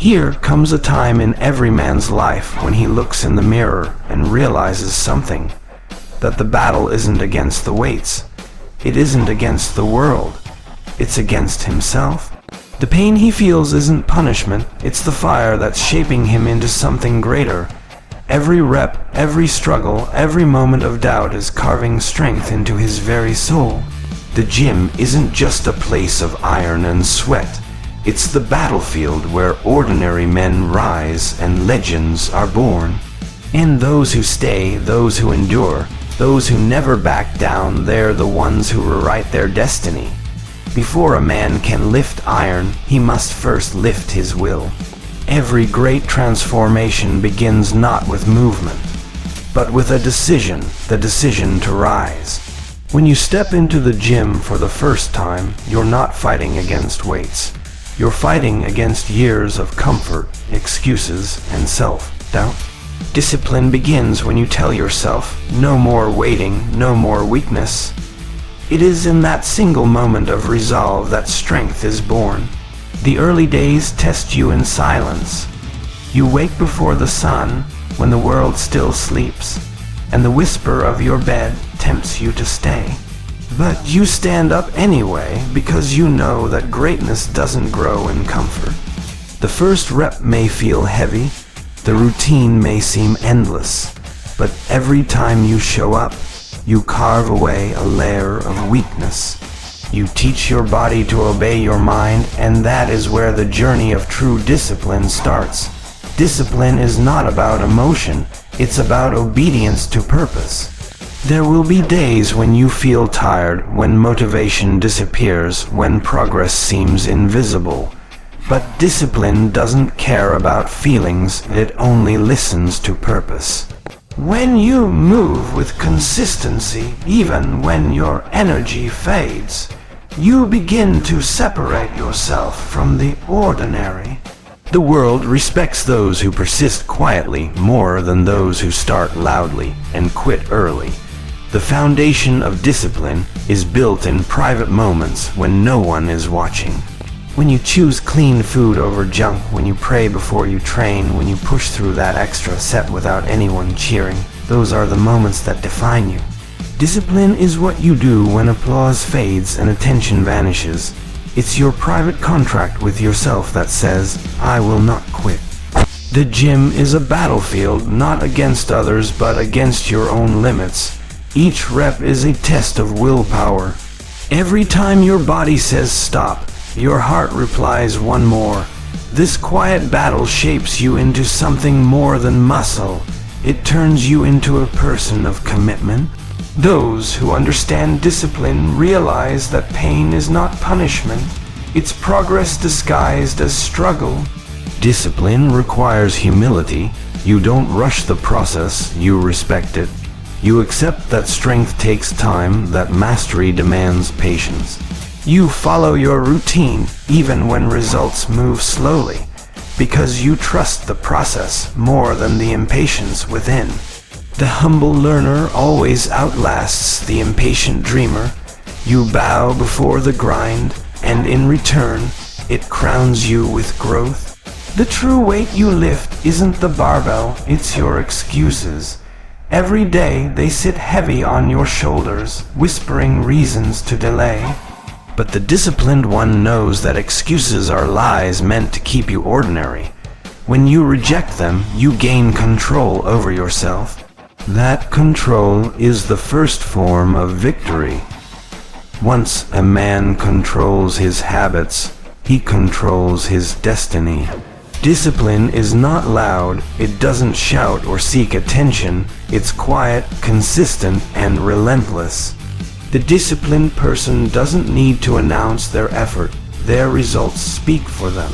Here comes a time in every man's life when he looks in the mirror and realizes something. That the battle isn't against the weights. It isn't against the world. It's against himself. The pain he feels isn't punishment. It's the fire that's shaping him into something greater. Every rep, every struggle, every moment of doubt is carving strength into his very soul. The gym isn't just a place of iron and sweat. It's the battlefield where ordinary men rise and legends are born. And those who stay, those who endure, those who never back down, they're the ones who rewrite their destiny. Before a man can lift iron, he must first lift his will. Every great transformation begins not with movement, but with a decision, the decision to rise. When you step into the gym for the first time, you're not fighting against weights. You're fighting against years of comfort, excuses, and self-doubt. Discipline begins when you tell yourself, no more waiting, no more weakness. It is in that single moment of resolve that strength is born. The early days test you in silence. You wake before the sun, when the world still sleeps, and the whisper of your bed tempts you to stay. But you stand up anyway, because you know that greatness doesn't grow in comfort. The first rep may feel heavy, the routine may seem endless, but every time you show up, you carve away a layer of weakness. You teach your body to obey your mind, and that is where the journey of true discipline starts. Discipline is not about emotion, it's about obedience to purpose. There will be days when you feel tired, when motivation disappears, when progress seems invisible. But discipline doesn't care about feelings, it only listens to purpose. When you move with consistency, even when your energy fades, you begin to separate yourself from the ordinary. The world respects those who persist quietly more than those who start loudly and quit early. The foundation of discipline is built in private moments when no one is watching. When you choose clean food over junk, when you pray before you train, when you push through that extra set without anyone cheering, those are the moments that define you. Discipline is what you do when applause fades and attention vanishes. It's your private contract with yourself that says, I will not quit. The gym is a battlefield, not against others, but against your own limits. Each rep is a test of willpower. Every time your body says stop, your heart replies one more. This quiet battle shapes you into something more than muscle. It turns you into a person of commitment. Those who understand discipline realize that pain is not punishment. It's progress disguised as struggle. Discipline requires humility. You don't rush the process, you respect it. You accept that strength takes time, that mastery demands patience. You follow your routine even when results move slowly, because you trust the process more than the impatience within. The humble learner always outlasts the impatient dreamer. You bow before the grind, and in return, it crowns you with growth. The true weight you lift isn't the barbell, it's your excuses. Every day they sit heavy on your shoulders, whispering reasons to delay. But the disciplined one knows that excuses are lies meant to keep you ordinary. When you reject them, you gain control over yourself. That control is the first form of victory. Once a man controls his habits, he controls his destiny. Discipline is not loud, it doesn't shout or seek attention, it's quiet, consistent, and relentless. The disciplined person doesn't need to announce their effort, their results speak for them.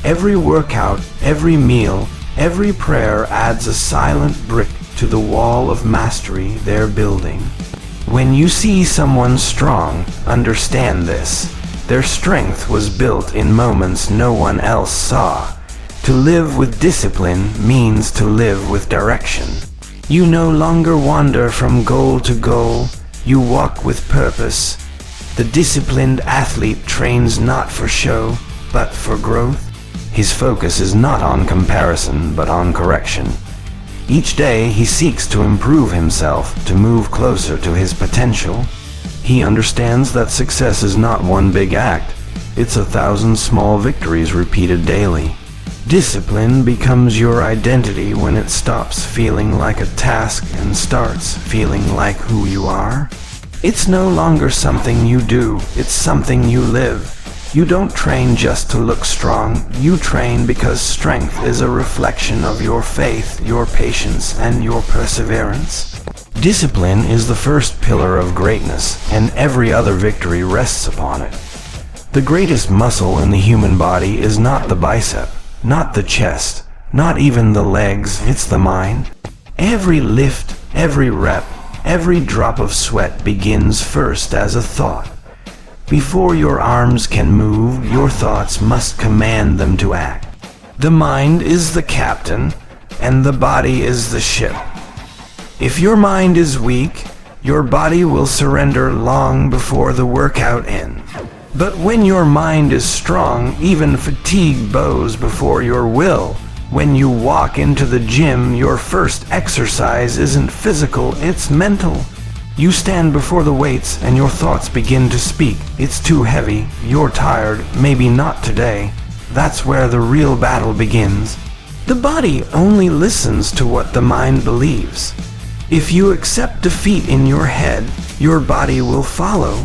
Every workout, every meal, every prayer adds a silent brick to the wall of mastery they're building. When you see someone strong, understand this. Their strength was built in moments no one else saw. To live with discipline means to live with direction. You no longer wander from goal to goal, you walk with purpose. The disciplined athlete trains not for show, but for growth. His focus is not on comparison, but on correction. Each day he seeks to improve himself, to move closer to his potential. He understands that success is not one big act, it's 1,000 small victories repeated daily. Discipline becomes your identity when it stops feeling like a task and starts feeling like who you are. It's no longer something you do, it's something you live. You don't train just to look strong, you train because strength is a reflection of your faith, your patience, and your perseverance. Discipline is the first pillar of greatness, and every other victory rests upon it. The greatest muscle in the human body is not the bicep, not the chest, not even the legs, it's the mind. Every lift, every rep, every drop of sweat begins first as a thought. Before your arms can move, your thoughts must command them to act. The mind is the captain, and the body is the ship. If your mind is weak, your body will surrender long before the workout ends. But when your mind is strong, even fatigue bows before your will. When you walk into the gym, your first exercise isn't physical, it's mental. You stand before the weights and your thoughts begin to speak. It's too heavy, you're tired, maybe not today. That's where the real battle begins. The body only listens to what the mind believes. If you accept defeat in your head, your body will follow.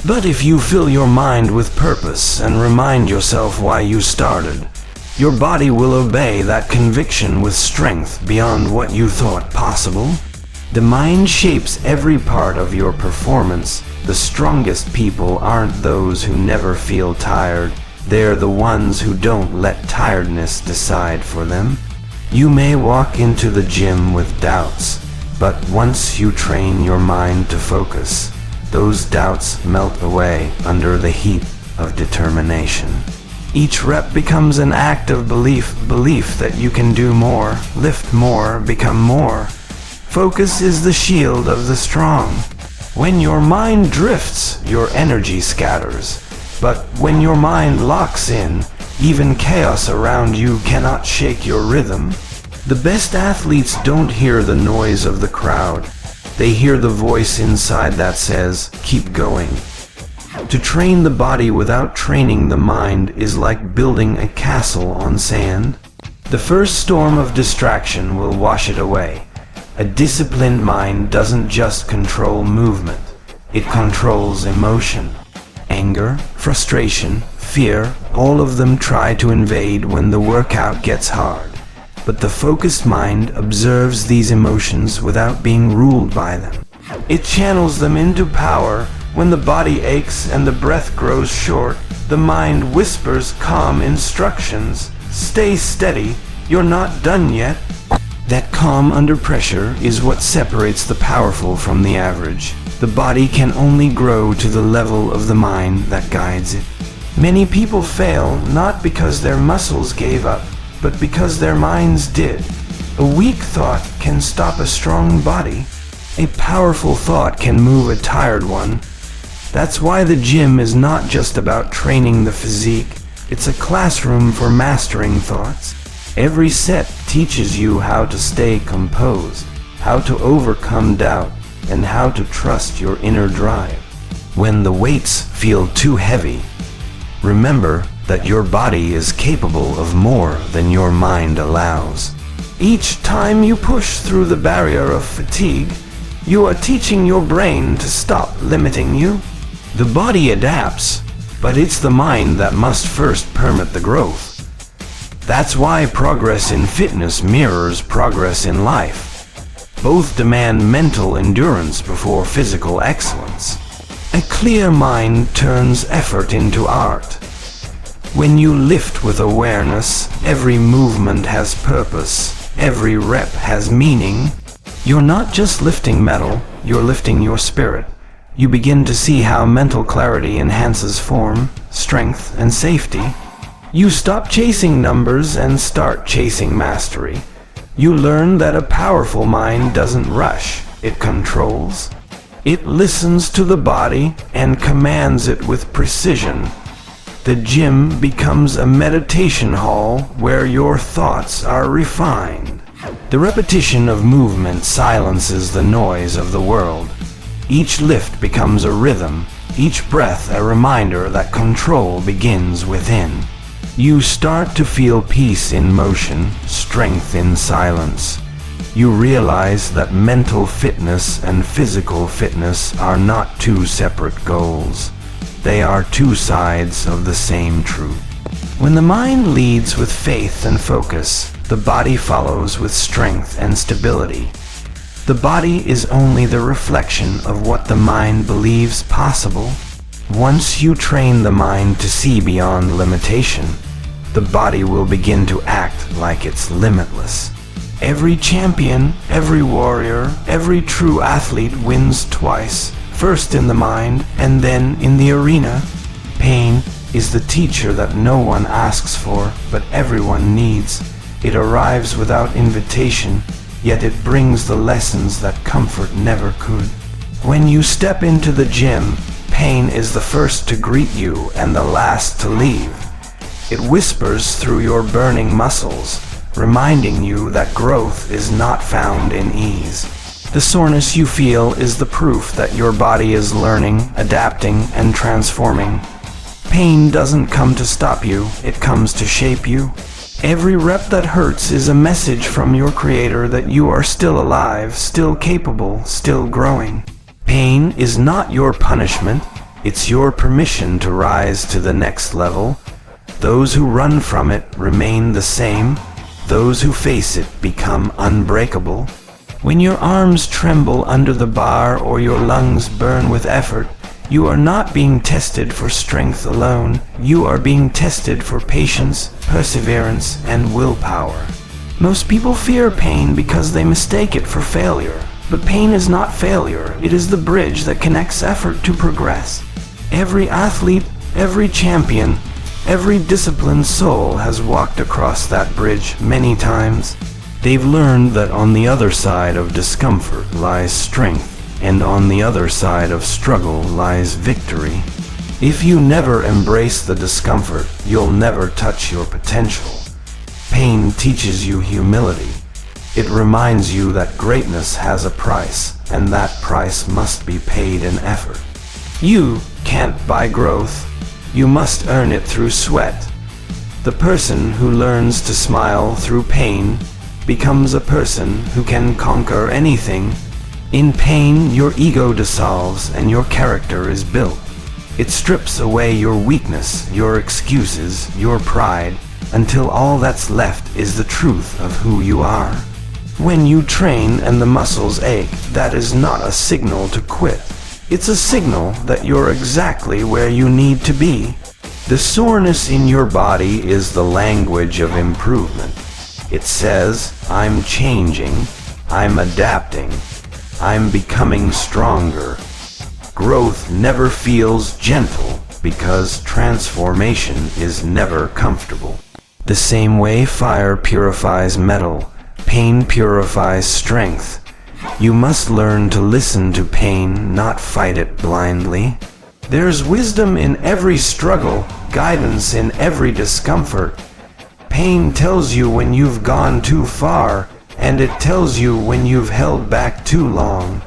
But if you fill your mind with purpose and remind yourself why you started, your body will obey that conviction with strength beyond what you thought possible. The mind shapes every part of your performance. The strongest people aren't those who never feel tired. They're the ones who don't let tiredness decide for them. You may walk into the gym with doubts, but once you train your mind to focus, those doubts melt away under the heat of determination. Each rep becomes an act of belief that you can do more, lift more, become more. Focus is the shield of the strong. When your mind drifts, your energy scatters. But when your mind locks in, even chaos around you cannot shake your rhythm. The best athletes don't hear the noise of the crowd. They hear the voice inside that says, "Keep going." To train the body without training the mind is like building a castle on sand. The first storm of distraction will wash it away. A disciplined mind doesn't just control movement, it controls emotion. Anger, frustration, fear, all of them try to invade when the workout gets hard. But the focused mind observes these emotions without being ruled by them. It channels them into power. When the body aches and the breath grows short, the mind whispers calm instructions. Stay steady, you're not done yet. That calm under pressure is what separates the powerful from the average. The body can only grow to the level of the mind that guides it. Many people fail not because their muscles gave up, but because their minds did. A weak thought can stop a strong body. A powerful thought can move a tired one. That's why the gym is not just about training the physique, it's a classroom for mastering thoughts. Every set teaches you how to stay composed, how to overcome doubt, and how to trust your inner drive. When the weights feel too heavy, remember that your body is capable of more than your mind allows. Each time you push through the barrier of fatigue, you are teaching your brain to stop limiting you. The body adapts, but it's the mind that must first permit the growth. That's why progress in fitness mirrors progress in life. Both demand mental endurance before physical excellence. A clear mind turns effort into art. When you lift with awareness, every movement has purpose, every rep has meaning. You're not just lifting metal, you're lifting your spirit. You begin to see how mental clarity enhances form, strength, and safety. You stop chasing numbers and start chasing mastery. You learn that a powerful mind doesn't rush, it controls. It listens to the body and commands it with precision. The gym becomes a meditation hall where your thoughts are refined. The repetition of movement silences the noise of the world. Each lift becomes a rhythm, each breath a reminder that control begins within. You start to feel peace in motion, strength in silence. You realize that mental fitness and physical fitness are not two separate goals. They are two sides of the same truth. When the mind leads with faith and focus, the body follows with strength and stability. The body is only the reflection of what the mind believes possible. Once you train the mind to see beyond limitation, the body will begin to act like it's limitless. Every champion, every warrior, every true athlete wins twice, first in the mind and then in the arena. Pain is the teacher that no one asks for, but everyone needs. It arrives without invitation, yet it brings the lessons that comfort never could. When you step into the gym, pain is the first to greet you and the last to leave. It whispers through your burning muscles, reminding you that growth is not found in ease. The soreness you feel is the proof that your body is learning, adapting, and transforming. Pain doesn't come to stop you, it comes to shape you. Every rep that hurts is a message from your Creator that you are still alive, still capable, still growing. Pain is not your punishment, it's your permission to rise to the next level. Those who run from it remain the same. Those who face it become unbreakable. When your arms tremble under the bar or your lungs burn with effort, you are not being tested for strength alone. You are being tested for patience, perseverance, and willpower. Most people fear pain because they mistake it for failure. But pain is not failure. It is the bridge that connects effort to progress. Every athlete, every champion, every disciplined soul has walked across that bridge many times. They've learned that on the other side of discomfort lies strength, and on the other side of struggle lies victory. If you never embrace the discomfort, you'll never touch your potential. Pain teaches you humility. It reminds you that greatness has a price, and that price must be paid in effort. You can't buy growth. You must earn it through sweat. The person who learns to smile through pain becomes a person who can conquer anything. In pain, your ego dissolves and your character is built. It strips away your weakness, your excuses, your pride, until all that's left is the truth of who you are. When you train and the muscles ache, that is not a signal to quit. It's a signal that you're exactly where you need to be. The soreness in your body is the language of improvement. It says, I'm changing, I'm adapting, I'm becoming stronger. Growth never feels gentle because transformation is never comfortable. The same way fire purifies metal, pain purifies strength. You must learn to listen to pain, not fight it blindly. There's wisdom in every struggle, guidance in every discomfort. Pain tells you when you've gone too far, and it tells you when you've held back too long.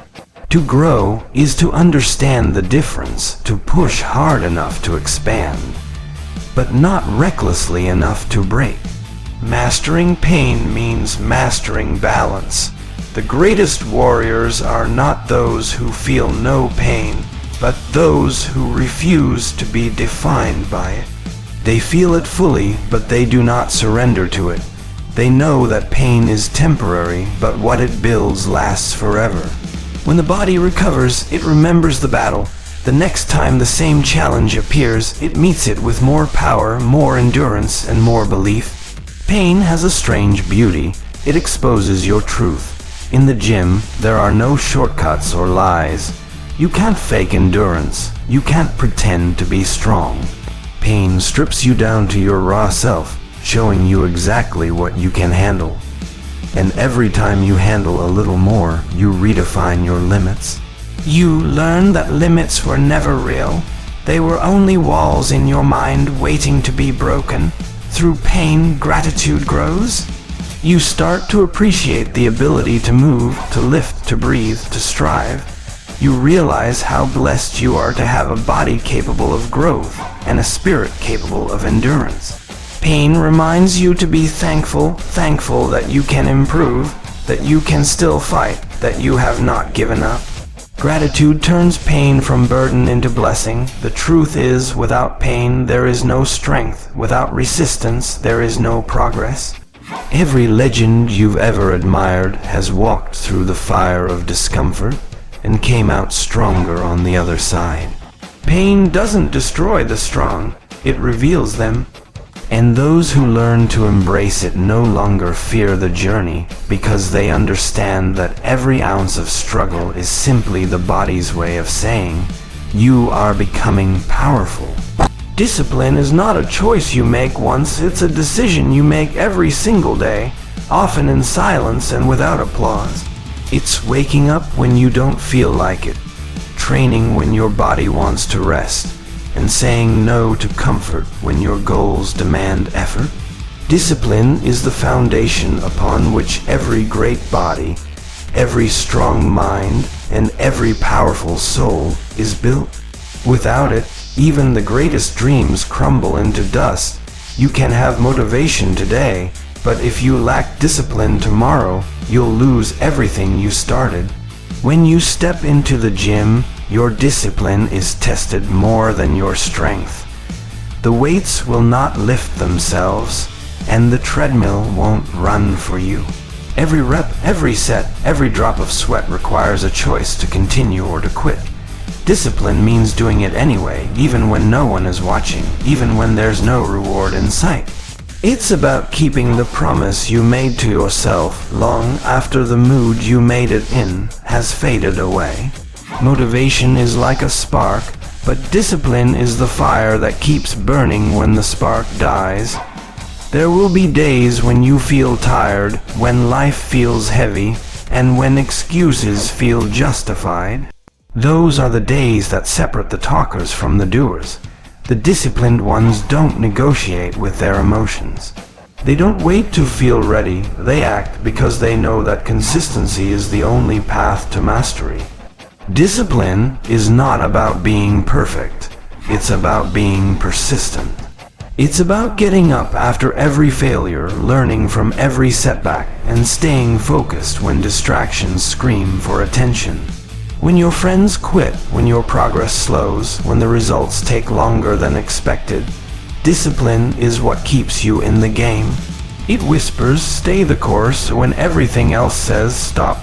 To grow is to understand the difference, to push hard enough to expand, but not recklessly enough to break. Mastering pain means mastering balance. The greatest warriors are not those who feel no pain, but those who refuse to be defined by it. They feel it fully, but they do not surrender to it. They know that pain is temporary, but what it builds lasts forever. When the body recovers, it remembers the battle. The next time the same challenge appears, it meets it with more power, more endurance, and more belief. Pain has a strange beauty. It exposes your truth. In the gym, there are no shortcuts or lies. You can't fake endurance. You can't pretend to be strong. Pain strips you down to your raw self, showing you exactly what you can handle. And every time you handle a little more, you redefine your limits. You learn that limits were never real. They were only walls in your mind waiting to be broken. Through pain, gratitude grows. You start to appreciate the ability to move, to lift, to breathe, to strive. You realize how blessed you are to have a body capable of growth and a spirit capable of endurance. Pain reminds you to be thankful that you can improve, that you can still fight, that you have not given up. Gratitude turns pain from burden into blessing. The truth is, without pain there is no strength. Without resistance there is no progress. Every legend you've ever admired has walked through the fire of discomfort and came out stronger on the other side. Pain doesn't destroy the strong, it reveals them. And those who learn to embrace it no longer fear the journey, because they understand that every ounce of struggle is simply the body's way of saying, you are becoming powerful. Discipline is not a choice you make once, it's a decision you make every single day, often in silence and without applause. It's waking up when you don't feel like it, training when your body wants to rest, and saying no to comfort when your goals demand effort. Discipline is the foundation upon which every great body, every strong mind, and every powerful soul is built. Without it, even the greatest dreams crumble into dust. You can have motivation today, but if you lack discipline tomorrow, you'll lose everything you started. When you step into the gym, your discipline is tested more than your strength. The weights will not lift themselves, and the treadmill won't run for you. Every rep, every set, every drop of sweat requires a choice to continue or to quit. Discipline means doing it anyway, even when no one is watching, even when there's no reward in sight. It's about keeping the promise you made to yourself long after the mood you made it in has faded away. Motivation is like a spark, but discipline is the fire that keeps burning when the spark dies. There will be days when you feel tired, when life feels heavy, and when excuses feel justified. Those are the days that separate the talkers from the doers. The disciplined ones don't negotiate with their emotions. They don't wait to feel ready, they act because they know that consistency is the only path to mastery. Discipline is not about being perfect, it's about being persistent. It's about getting up after every failure, learning from every setback, and staying focused when distractions scream for attention. When your friends quit, when your progress slows, when the results take longer than expected, discipline is what keeps you in the game. It whispers, stay the course, when everything else says stop.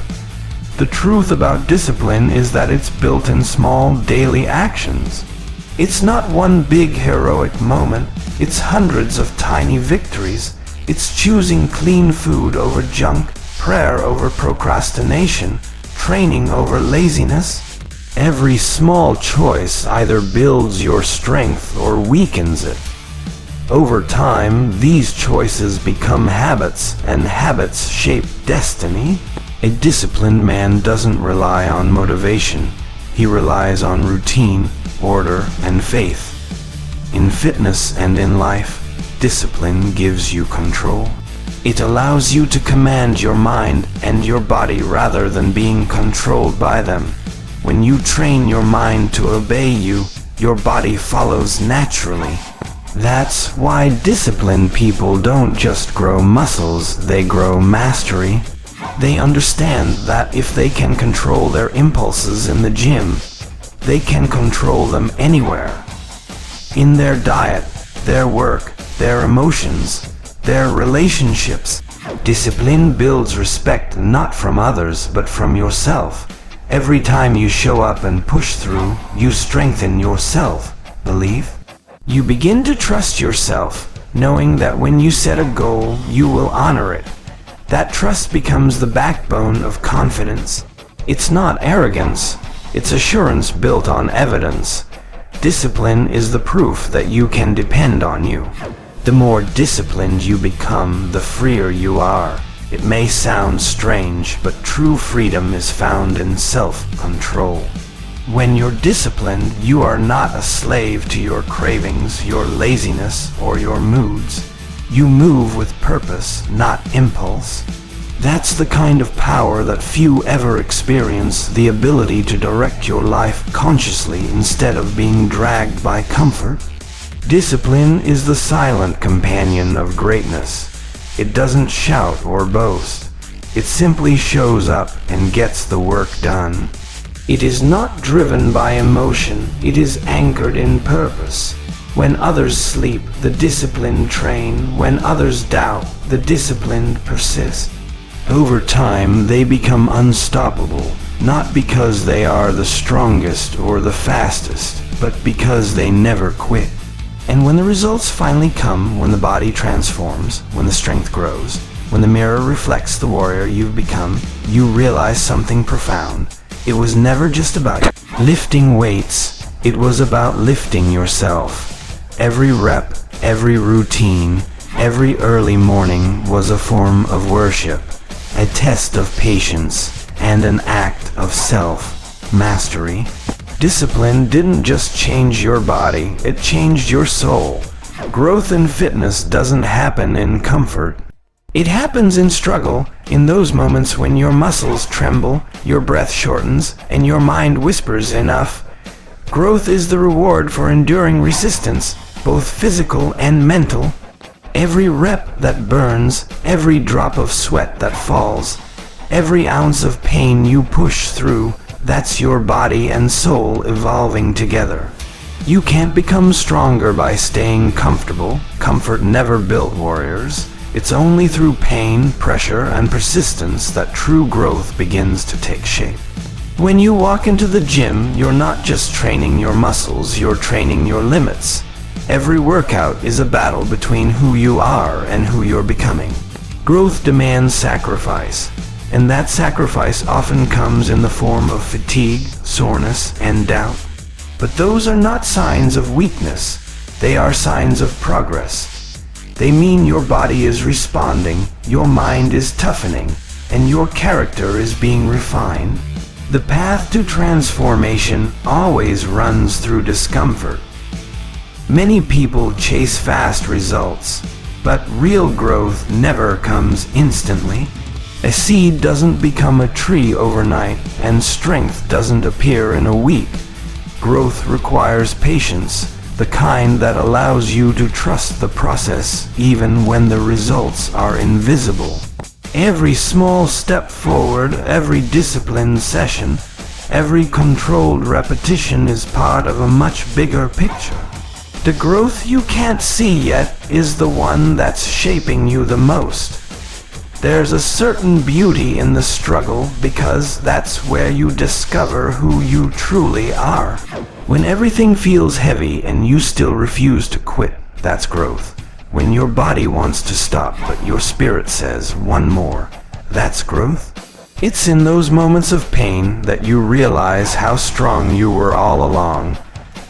The truth about discipline is that it's built in small, daily actions. It's not one big heroic moment, it's hundreds of tiny victories. It's choosing clean food over junk, prayer over procrastination, training over laziness. Every small choice either builds your strength or weakens it. Over time, these choices become habits, and habits shape destiny. A disciplined man doesn't rely on motivation. He relies on routine, order, and faith. In fitness and in life, discipline gives you control. It allows you to command your mind and your body rather than being controlled by them. When you train your mind to obey you, your body follows naturally. That's why disciplined people don't just grow muscles, they grow mastery. They understand that if they can control their impulses in the gym, they can control them anywhere. In their diet, their work, their emotions, their relationships. Discipline builds respect not from others but from yourself. Every time you show up and push through, you strengthen yourself. Believe? You begin to trust yourself, knowing that when you set a goal, you will honor it. That trust becomes the backbone of confidence. It's not arrogance, it's assurance built on evidence. Discipline is the proof that you can depend on you. The more disciplined you become, the freer you are. It may sound strange, but true freedom is found in self-control. When you're disciplined, you are not a slave to your cravings, your laziness, or your moods. You move with purpose, not impulse. That's the kind of power that few ever experience, the ability to direct your life consciously instead of being dragged by comfort. Discipline is the silent companion of greatness. It doesn't shout or boast. It simply shows up and gets the work done. It is not driven by emotion. It is anchored in purpose. When others sleep, the disciplined train. When others doubt, the disciplined persist. Over time, they become unstoppable, not because they are the strongest or the fastest, but because they never quit. And when the results finally come, when the body transforms, when the strength grows, when the mirror reflects the warrior you've become, you realize something profound. It was never just about lifting weights. It was about lifting yourself. Every rep, every routine, every early morning was a form of worship, a test of patience, and an act of self-mastery. Discipline didn't just change your body, it changed your soul. Growth in fitness doesn't happen in comfort. It happens in struggle, in those moments when your muscles tremble, your breath shortens, and your mind whispers enough. Growth is the reward for enduring resistance, both physical and mental. Every rep that burns, every drop of sweat that falls, every ounce of pain you push through, that's your body and soul evolving together. You can't become stronger by staying comfortable. Comfort never built warriors. It's only through pain, pressure, and persistence that true growth begins to take shape. When you walk into the gym, you're not just training your muscles, you're training your limits. Every workout is a battle between who you are and who you're becoming. Growth demands sacrifice, and that sacrifice often comes in the form of fatigue, soreness, and doubt. But those are not signs of weakness. They are signs of progress. They mean your body is responding, your mind is toughening, and your character is being refined. The path to transformation always runs through discomfort. Many people chase fast results, but real growth never comes instantly. A seed doesn't become a tree overnight, and strength doesn't appear in a week. Growth requires patience, the kind that allows you to trust the process even when the results are invisible. Every small step forward, every disciplined session, every controlled repetition is part of a much bigger picture. The growth you can't see yet is the one that's shaping you the most. There's a certain beauty in the struggle because that's where you discover who you truly are. When everything feels heavy and you still refuse to quit, that's growth. When your body wants to stop but your spirit says one more, that's growth. It's in those moments of pain that you realize how strong you were all along.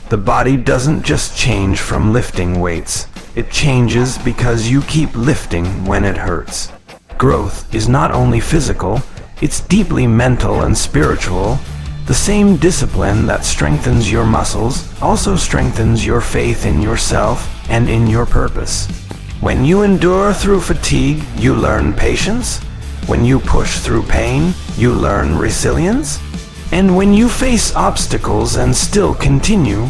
The body doesn't just change from lifting weights. It changes because you keep lifting when it hurts. Growth is not only physical, it's deeply mental and spiritual. The same discipline that strengthens your muscles also strengthens your faith in yourself and in your purpose. When you endure through fatigue, you learn patience. When you push through pain, you learn resilience. And when you face obstacles and still continue,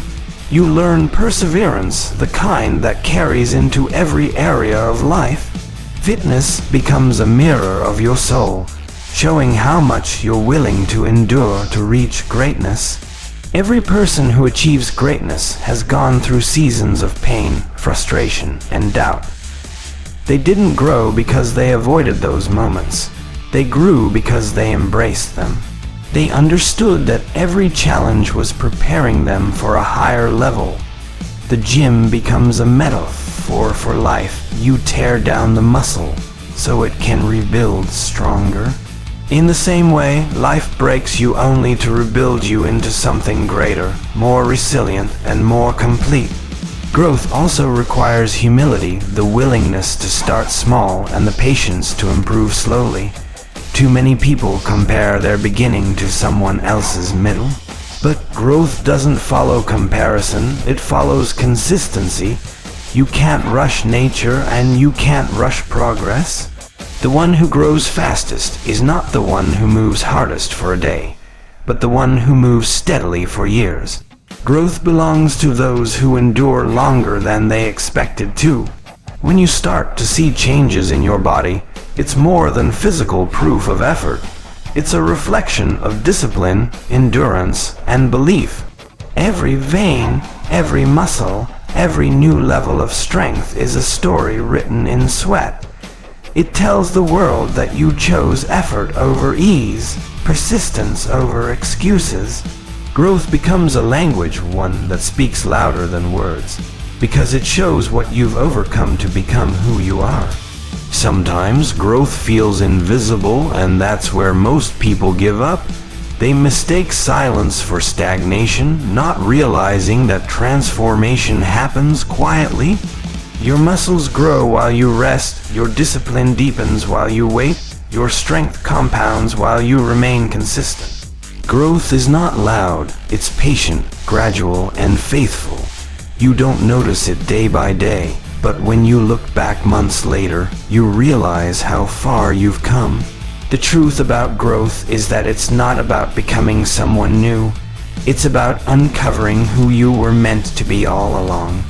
you learn perseverance, the kind that carries into every area of life. Fitness becomes a mirror of your soul, showing how much you're willing to endure to reach greatness. Every person who achieves greatness has gone through seasons of pain, frustration, and doubt. They didn't grow because they avoided those moments. They grew because they embraced them. They understood that every challenge was preparing them for a higher level. The gym becomes a metaphor for life. You tear down the muscle so it can rebuild stronger. In the same way, life breaks you only to rebuild you into something greater, more resilient, and more complete. Growth also requires humility, the willingness to start small and the patience to improve slowly. Too many people compare their beginning to someone else's middle. But growth doesn't follow comparison, it follows consistency. You can't rush nature and you can't rush progress. The one who grows fastest is not the one who moves hardest for a day, but the one who moves steadily for years. Growth belongs to those who endure longer than they expected to. When you start to see changes in your body, it's more than physical proof of effort. It's a reflection of discipline, endurance, and belief. Every vein, every muscle, every new level of strength is a story written in sweat. It tells the world that you chose effort over ease, persistence over excuses. Growth becomes a language, one that speaks louder than words, because it shows what you've overcome to become who you are. Sometimes growth feels invisible, and that's where most people give up. They mistake silence for stagnation, not realizing that transformation happens quietly. Your muscles grow while you rest, your discipline deepens while you wait, your strength compounds while you remain consistent. Growth is not loud, it's patient, gradual, and faithful. You don't notice it day by day, but when you look back months later, you realize how far you've come. The truth about growth is that it's not about becoming someone new. It's about uncovering who you were meant to be all along.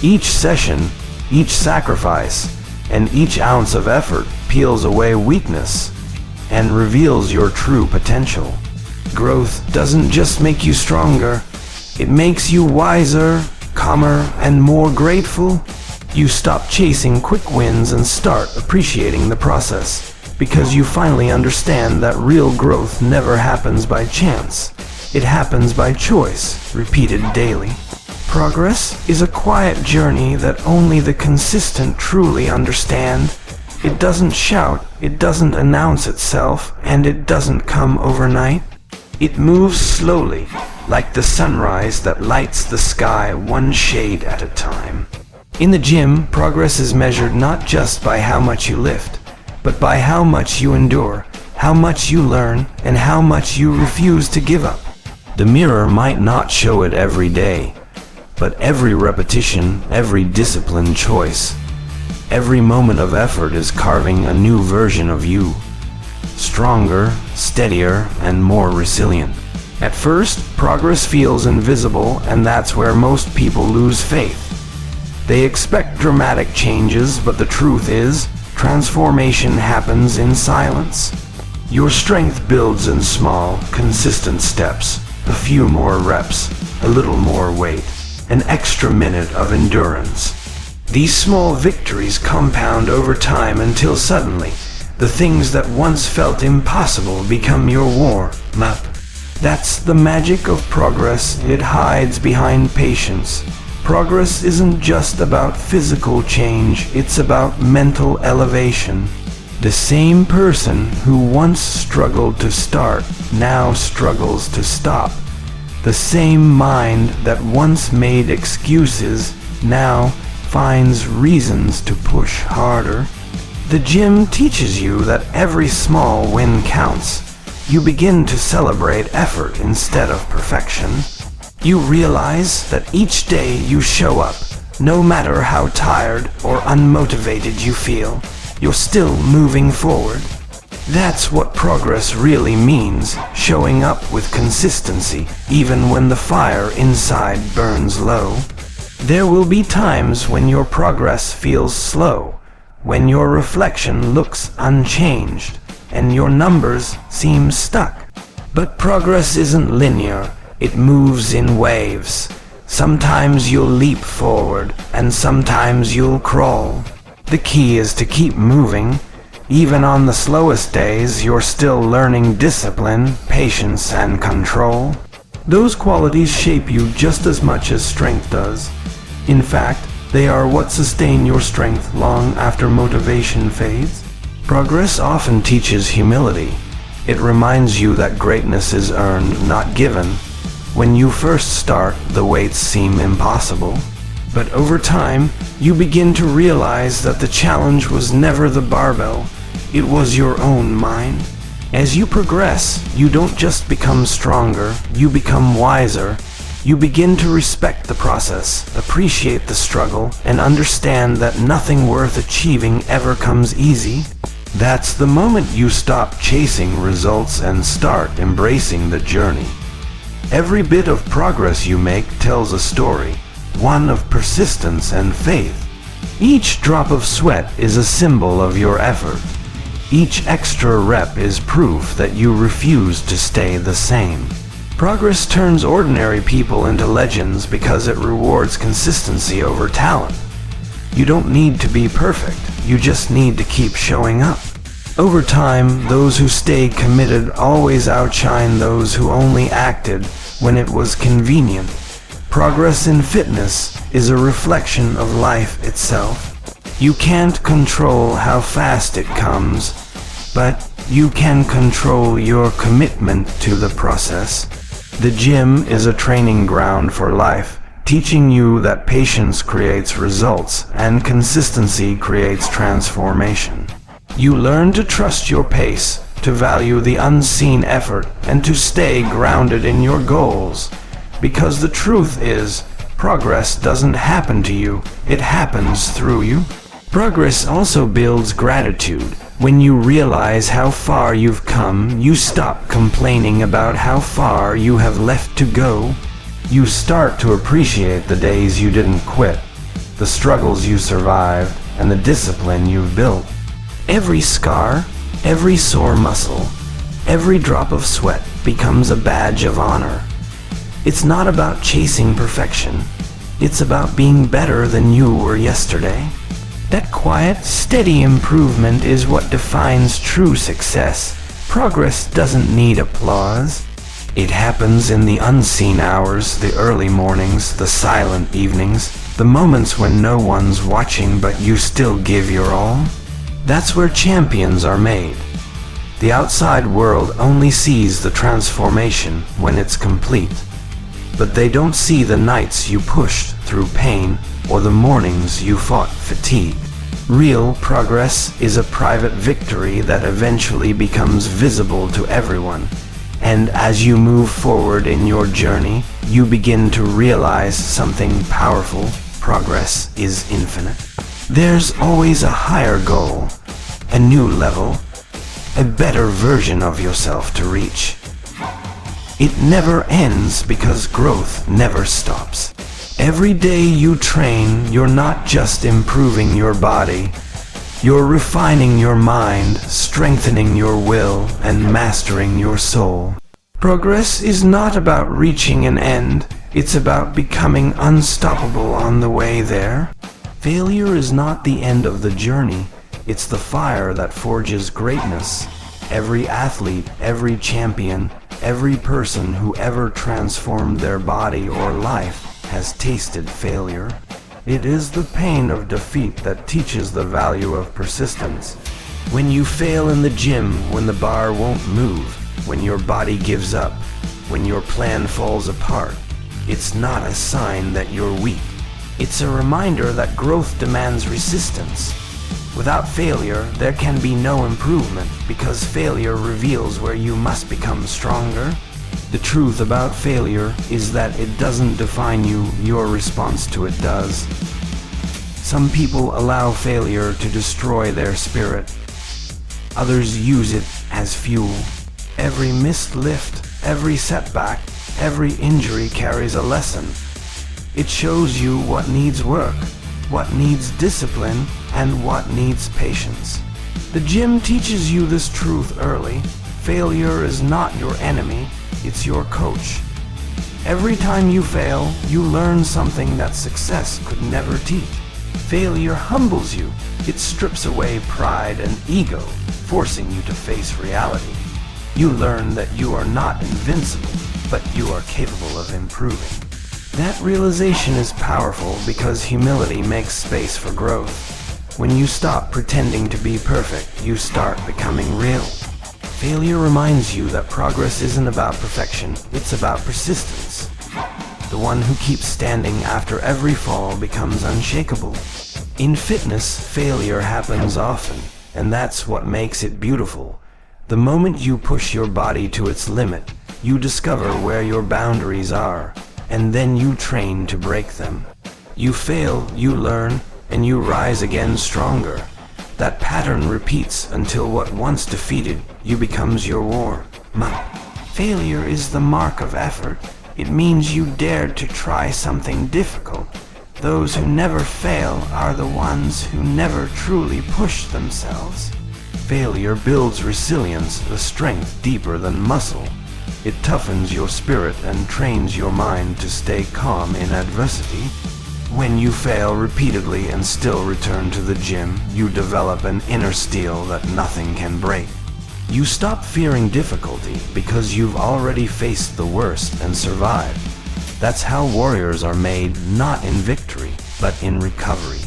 Each session, each sacrifice, and each ounce of effort peels away weakness and reveals your true potential. Growth doesn't just make you stronger, it makes you wiser, calmer, and more grateful. You stop chasing quick wins and start appreciating the process, because you finally understand that real growth never happens by chance. It happens by choice, repeated daily. Progress is a quiet journey that only the consistent truly understand. It doesn't shout, it doesn't announce itself, and it doesn't come overnight. It moves slowly, like the sunrise that lights the sky one shade at a time. In the gym, progress is measured not just by how much you lift, but by how much you endure, how much you learn, and how much you refuse to give up. The mirror might not show it every day, but every repetition, every disciplined choice, every moment of effort is carving a new version of you. Stronger, steadier, and more resilient. At first, progress feels invisible, and that's where most people lose faith. They expect dramatic changes, but the truth is, transformation happens in silence. Your strength builds in small, consistent steps. A few more reps, a little more weight, an extra minute of endurance. These small victories compound over time until suddenly, the things that once felt impossible become your warm-up. That's the magic of progress. It hides behind patience. Progress isn't just about physical change, it's about mental elevation. The same person who once struggled to start now struggles to stop. The same mind that once made excuses now finds reasons to push harder. The gym teaches you that every small win counts. You begin to celebrate effort instead of perfection. You realize that each day you show up, no matter how tired or unmotivated you feel, you're still moving forward. That's what progress really means, showing up with consistency, even when the fire inside burns low. There will be times when your progress feels slow, when your reflection looks unchanged, and your numbers seem stuck. But progress isn't linear. It moves in waves. Sometimes you'll leap forward, and sometimes you'll crawl. The key is to keep moving. Even on the slowest days, you're still learning discipline, patience, and control. Those qualities shape you just as much as strength does. In fact, they are what sustain your strength long after motivation fades. Progress often teaches humility. It reminds you that greatness is earned, not given. When you first start, the weights seem impossible. But over time, you begin to realize that the challenge was never the barbell, it was your own mind. As you progress, you don't just become stronger, you become wiser. You begin to respect the process, appreciate the struggle, and understand that nothing worth achieving ever comes easy. That's the moment you stop chasing results and start embracing the journey. Every bit of progress you make tells a story, one of persistence and faith. Each drop of sweat is a symbol of your effort. Each extra rep is proof that you refuse to stay the same. Progress turns ordinary people into legends because it rewards consistency over talent. You don't need to be perfect, you just need to keep showing up. Over time, those who stayed committed always outshine those who only acted when it was convenient. Progress in fitness is a reflection of life itself. You can't control how fast it comes, but you can control your commitment to the process. The gym is a training ground for life, teaching you that patience creates results and consistency creates transformation. You learn to trust your pace, to value the unseen effort, and to stay grounded in your goals. Because the truth is, progress doesn't happen to you, it happens through you. Progress also builds gratitude. When you realize how far you've come, you stop complaining about how far you have left to go. You start to appreciate the days you didn't quit, the struggles you survived, and the discipline you've built. Every scar, every sore muscle, every drop of sweat becomes a badge of honor. It's not about chasing perfection. It's about being better than you were yesterday. That quiet, steady improvement is what defines true success. Progress doesn't need applause. It happens in the unseen hours, the early mornings, the silent evenings, the moments when no one's watching but you still give your all. That's where champions are made. The outside world only sees the transformation when it's complete. But they don't see the nights you pushed through pain or the mornings you fought fatigue. Real progress is a private victory that eventually becomes visible to everyone. And as you move forward in your journey, you begin to realize something powerful. Progress is infinite. There's always a higher goal, a new level, a better version of yourself to reach. It never ends because growth never stops. Every day you train, you're not just improving your body, you're refining your mind, strengthening your will, and mastering your soul. Progress is not about reaching an end, it's about becoming unstoppable on the way there. Failure is not the end of the journey, it's the fire that forges greatness. Every athlete, every champion, every person who ever transformed their body or life has tasted failure. It is the pain of defeat that teaches the value of persistence. When you fail in the gym, when the bar won't move, when your body gives up, when your plan falls apart, it's not a sign that you're weak. It's a reminder that growth demands resistance. Without failure, there can be no improvement, because failure reveals where you must become stronger. The truth about failure is that it doesn't define you, your response to it does. Some people allow failure to destroy their spirit. Others use it as fuel. Every missed lift, every setback, every injury carries a lesson. It shows you what needs work, what needs discipline, and what needs patience. The gym teaches you this truth early. Failure is not your enemy, it's your coach. Every time you fail, you learn something that success could never teach. Failure humbles you. It strips away pride and ego, forcing you to face reality. You learn that you are not invincible, but you are capable of improving. That realization is powerful because humility makes space for growth. When you stop pretending to be perfect, you start becoming real. Failure reminds you that progress isn't about perfection, it's about persistence. The one who keeps standing after every fall becomes unshakable. In fitness, failure happens often, and that's what makes it beautiful. The moment you push your body to its limit, you discover where your boundaries are, and then you train to break them. You fail, you learn, and you rise again stronger. That pattern repeats until what once defeated you becomes your war. Failure is the mark of effort. It means you dared to try something difficult. Those who never fail are the ones who never truly push themselves. Failure builds resilience, a strength deeper than muscle. It toughens your spirit and trains your mind to stay calm in adversity. When you fail repeatedly and still return to the gym, you develop an inner steel that nothing can break. You stop fearing difficulty because you've already faced the worst and survived. That's how warriors are made, not in victory, but in recovery.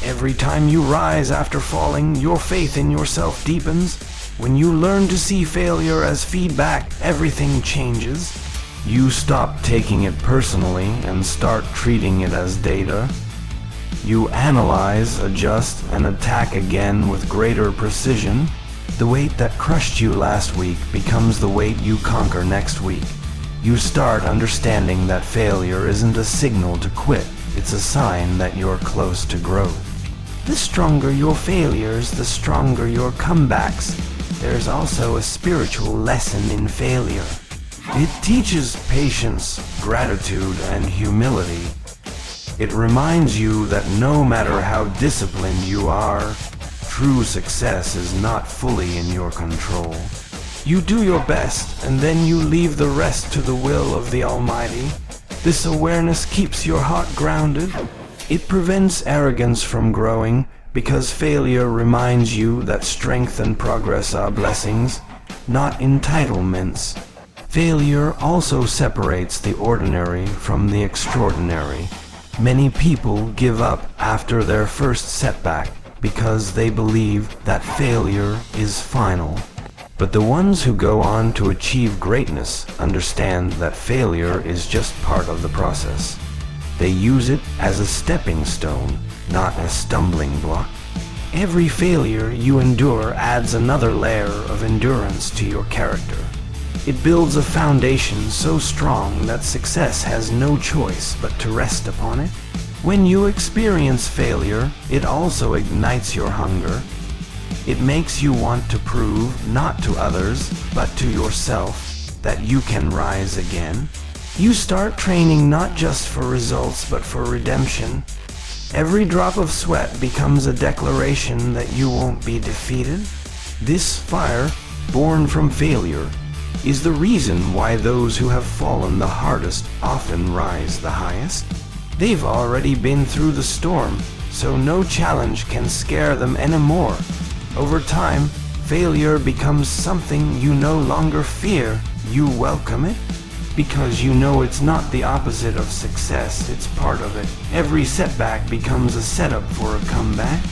Every time you rise after falling, your faith in yourself deepens. When you learn to see failure as feedback, everything changes. You stop taking it personally and start treating it as data. You analyze, adjust, and attack again with greater precision. The weight that crushed you last week becomes the weight you conquer next week. You start understanding that failure isn't a signal to quit, it's a sign that you're close to growth. The stronger your failures, the stronger your comebacks. There's also a spiritual lesson in failure. It teaches patience, gratitude, and humility. It reminds you that no matter how disciplined you are, true success is not fully in your control. You do your best, and then you leave the rest to the will of the Almighty. This awareness keeps your heart grounded. It prevents arrogance from growing, because failure reminds you that strength and progress are blessings, not entitlements. Failure also separates the ordinary from the extraordinary. Many people give up after their first setback because they believe that failure is final. But the ones who go on to achieve greatness understand that failure is just part of the process. They use it as a stepping stone, not a stumbling block. Every failure you endure adds another layer of endurance to your character. It builds a foundation so strong that success has no choice but to rest upon it. When you experience failure, it also ignites your hunger. It makes you want to prove, not to others, but to yourself, that you can rise again. You start training not just for results, but for redemption. Every drop of sweat becomes a declaration that you won't be defeated. This fire, born from failure, is the reason why those who have fallen the hardest often rise the highest. They've already been through the storm, so no challenge can scare them anymore. Over time, failure becomes something you no longer fear. You welcome it, because you know it's not the opposite of success, it's part of it. Every setback becomes a setup for a comeback.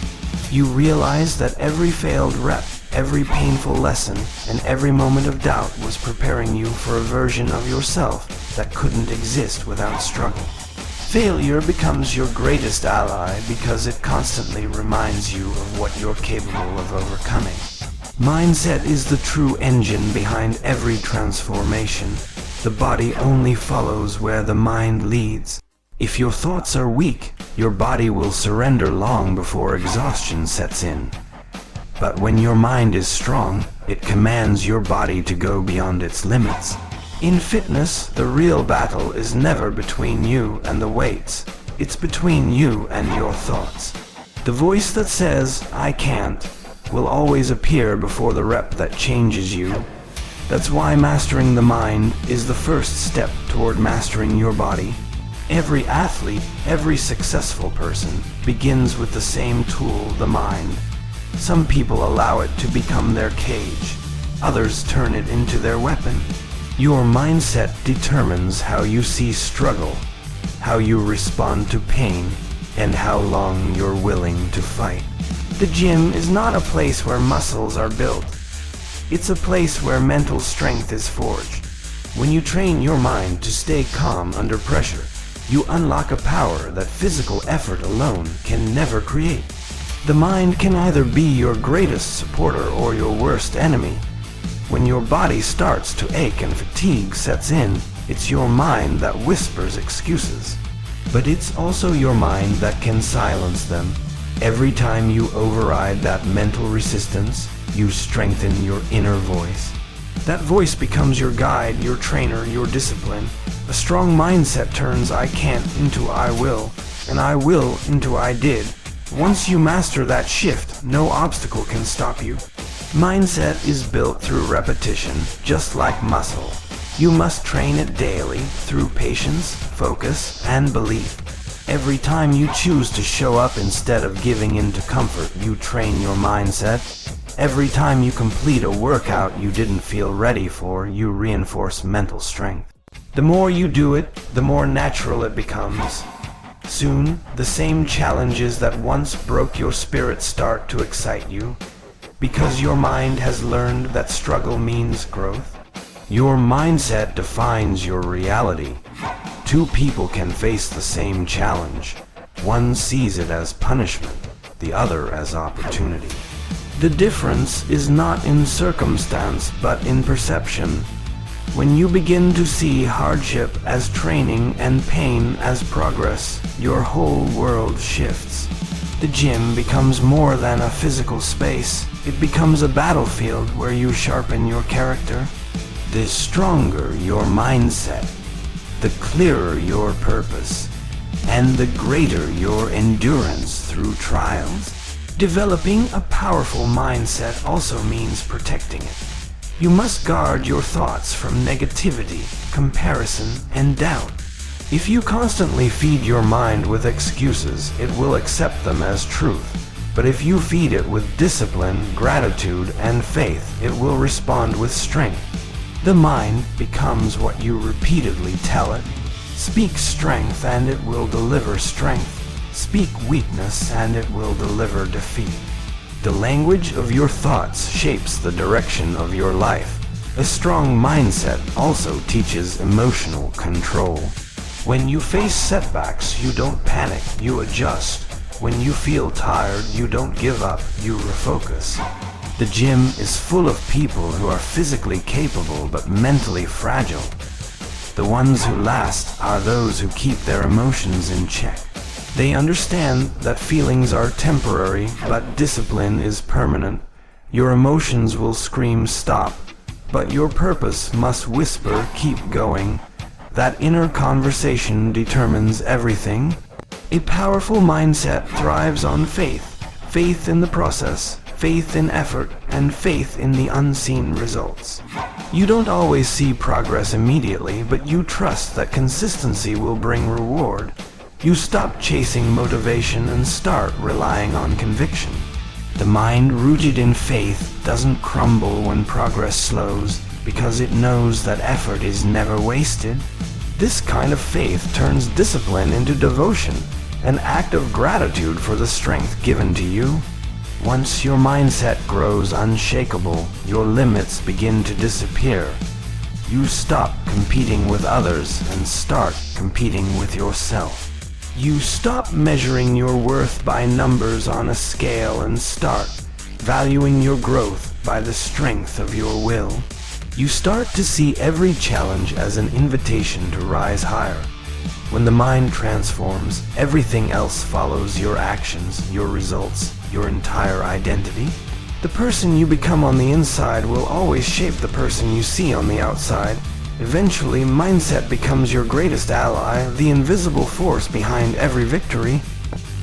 You realize that every failed rep, every painful lesson, and every moment of doubt was preparing you for a version of yourself that couldn't exist without struggle. Failure becomes your greatest ally because it constantly reminds you of what you're capable of overcoming. Mindset is the true engine behind every transformation. The body only follows where the mind leads. If your thoughts are weak, your body will surrender long before exhaustion sets in. But when your mind is strong, it commands your body to go beyond its limits. In fitness, the real battle is never between you and the weights. It's between you and your thoughts. The voice that says, "I can't," will always appear before the rep that changes you. That's why mastering the mind is the first step toward mastering your body. Every athlete, every successful person begins with the same tool, the mind. Some people allow it to become their cage. Others turn it into their weapon. Your mindset determines how you see struggle, how you respond to pain, and how long you're willing to fight. The gym is not a place where muscles are built. It's a place where mental strength is forged. When you train your mind to stay calm under pressure, you unlock a power that physical effort alone can never create. The mind can either be your greatest supporter or your worst enemy. When your body starts to ache and fatigue sets in, it's your mind that whispers excuses. But it's also your mind that can silence them. Every time you override that mental resistance, you strengthen your inner voice. That voice becomes your guide, your trainer, your discipline. A strong mindset turns I can't into I will, and I will into I did. Once you master that shift, no obstacle can stop you. Mindset is built through repetition, just like muscle. You must train it daily through patience, focus, and belief. Every time you choose to show up instead of giving in to comfort, you train your mindset. Every time you complete a workout you didn't feel ready for, you reinforce mental strength. The more you do it, the more natural it becomes. Soon, the same challenges that once broke your spirit start to excite you, because your mind has learned that struggle means growth. Your mindset defines your reality. Two people can face the same challenge. One sees it as punishment, the other as opportunity. The difference is not in circumstance, but in perception. When you begin to see hardship as training and pain as progress, your whole world shifts. The gym becomes more than a physical space. It becomes a battlefield where you sharpen your character. The stronger your mindset, the clearer your purpose, and the greater your endurance through trials. Developing a powerful mindset also means protecting it. You must guard your thoughts from negativity, comparison, and doubt. If you constantly feed your mind with excuses, it will accept them as truth. But if you feed it with discipline, gratitude, and faith, it will respond with strength. The mind becomes what you repeatedly tell it. Speak strength and it will deliver strength. Speak weakness and it will deliver defeat. The language of your thoughts shapes the direction of your life. A strong mindset also teaches emotional control. When you face setbacks, you don't panic, you adjust. When you feel tired, you don't give up, you refocus. The gym is full of people who are physically capable but mentally fragile. The ones who last are those who keep their emotions in check. They understand that feelings are temporary, but discipline is permanent. Your emotions will scream stop, but your purpose must whisper keep going. That inner conversation determines everything. A powerful mindset thrives on faith. Faith in the process, faith in effort, and faith in the unseen results. You don't always see progress immediately, but you trust that consistency will bring reward. You stop chasing motivation and start relying on conviction. The mind rooted in faith doesn't crumble when progress slows, because it knows that effort is never wasted. This kind of faith turns discipline into devotion, an act of gratitude for the strength given to you. Once your mindset grows unshakable, your limits begin to disappear. You stop competing with others and start competing with yourself. You stop measuring your worth by numbers on a scale and start valuing your growth by the strength of your will. You start to see every challenge as an invitation to rise higher. When the mind transforms, everything else follows: your actions, your results, your entire identity. The person you become on the inside will always shape the person you see on the outside. Eventually, mindset becomes your greatest ally, the invisible force behind every victory.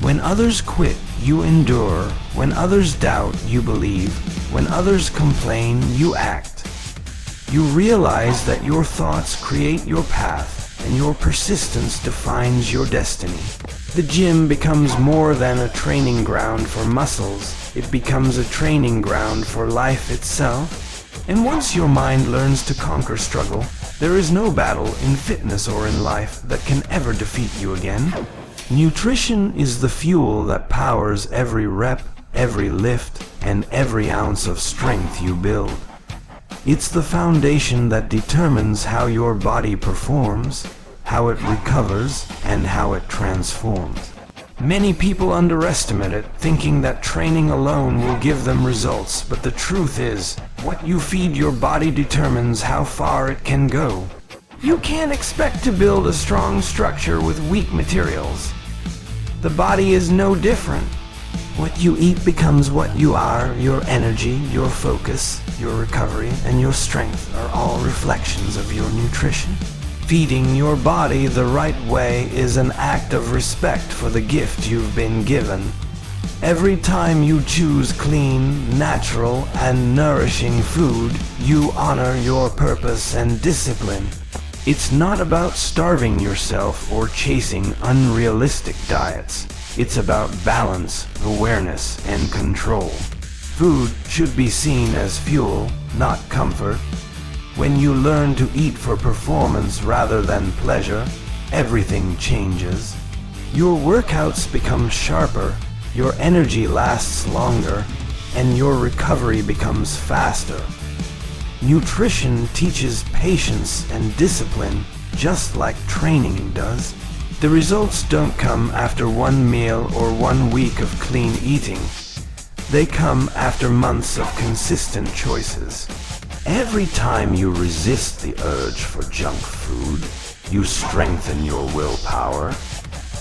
When others quit, you endure. When others doubt, you believe. When others complain, you act. You realize that your thoughts create your path, and your persistence defines your destiny. The gym becomes more than a training ground for muscles. It becomes a training ground for life itself. And once your mind learns to conquer struggle, there is no battle in fitness or in life that can ever defeat you again. Nutrition is the fuel that powers every rep, every lift, and every ounce of strength you build. It's the foundation that determines how your body performs, how it recovers, and how it transforms. Many people underestimate it, thinking that training alone will give them results, but the truth is, what you feed your body determines how far it can go. You can't expect to build a strong structure with weak materials. The body is no different. What you eat becomes what you are. Your energy, your focus, your recovery, and your strength are all reflections of your nutrition. Feeding your body the right way is an act of respect for the gift you've been given. Every time you choose clean, natural, and nourishing food, you honor your purpose and discipline. It's not about starving yourself or chasing unrealistic diets. It's about balance, awareness, and control. Food should be seen as fuel, not comfort. When you learn to eat for performance rather than pleasure, everything changes. Your workouts become sharper, your energy lasts longer, and your recovery becomes faster. Nutrition teaches patience and discipline, just like training does. The results don't come after one meal or 1 week of clean eating. They come after months of consistent choices. Every time you resist the urge for junk food, you strengthen your willpower.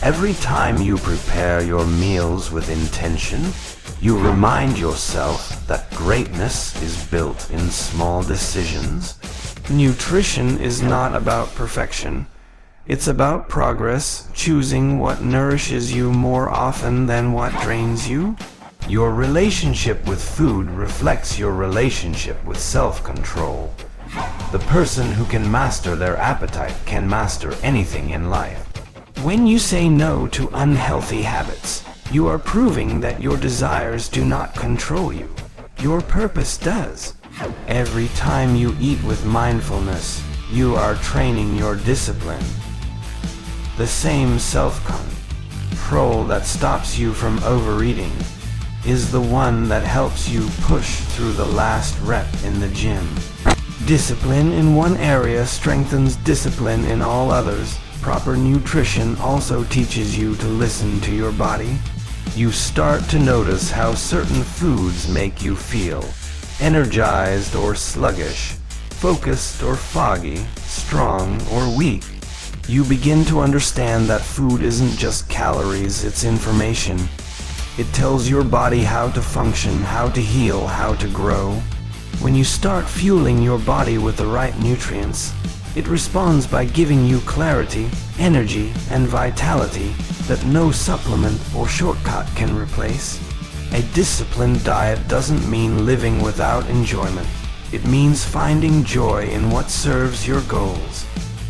Every time you prepare your meals with intention, you remind yourself that greatness is built in small decisions. Nutrition is not about perfection. It's about progress, choosing what nourishes you more often than what drains you. Your relationship with food reflects your relationship with self-control. The person who can master their appetite can master anything in life. When you say no to unhealthy habits, you are proving that your desires do not control you. Your purpose does. Every time you eat with mindfulness, you are training your discipline. The same self-control that stops you from overeating is the one that helps you push through the last rep in the gym. Discipline in one area strengthens discipline in all others. Proper nutrition also teaches you to listen to your body. You start to notice how certain foods make you feel energized or sluggish, focused or foggy, strong or weak. You begin to understand that food isn't just calories, it's information. It tells your body how to function, how to heal, how to grow. When you start fueling your body with the right nutrients, it responds by giving you clarity, energy, and vitality that no supplement or shortcut can replace. A disciplined diet doesn't mean living without enjoyment. It means finding joy in what serves your goals.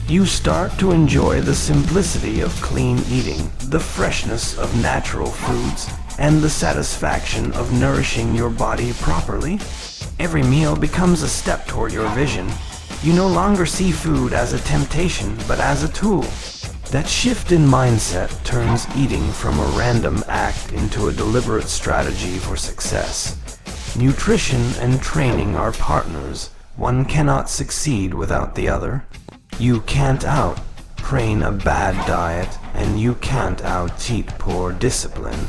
You start to enjoy the simplicity of clean eating, the freshness of natural foods, and the satisfaction of nourishing your body properly. Every meal becomes a step toward your vision. You no longer see food as a temptation, but as a tool. That shift in mindset turns eating from a random act into a deliberate strategy for success. Nutrition and training are partners. One cannot succeed without the other. You can't out-train a bad diet, and you can't out-cheat poor discipline.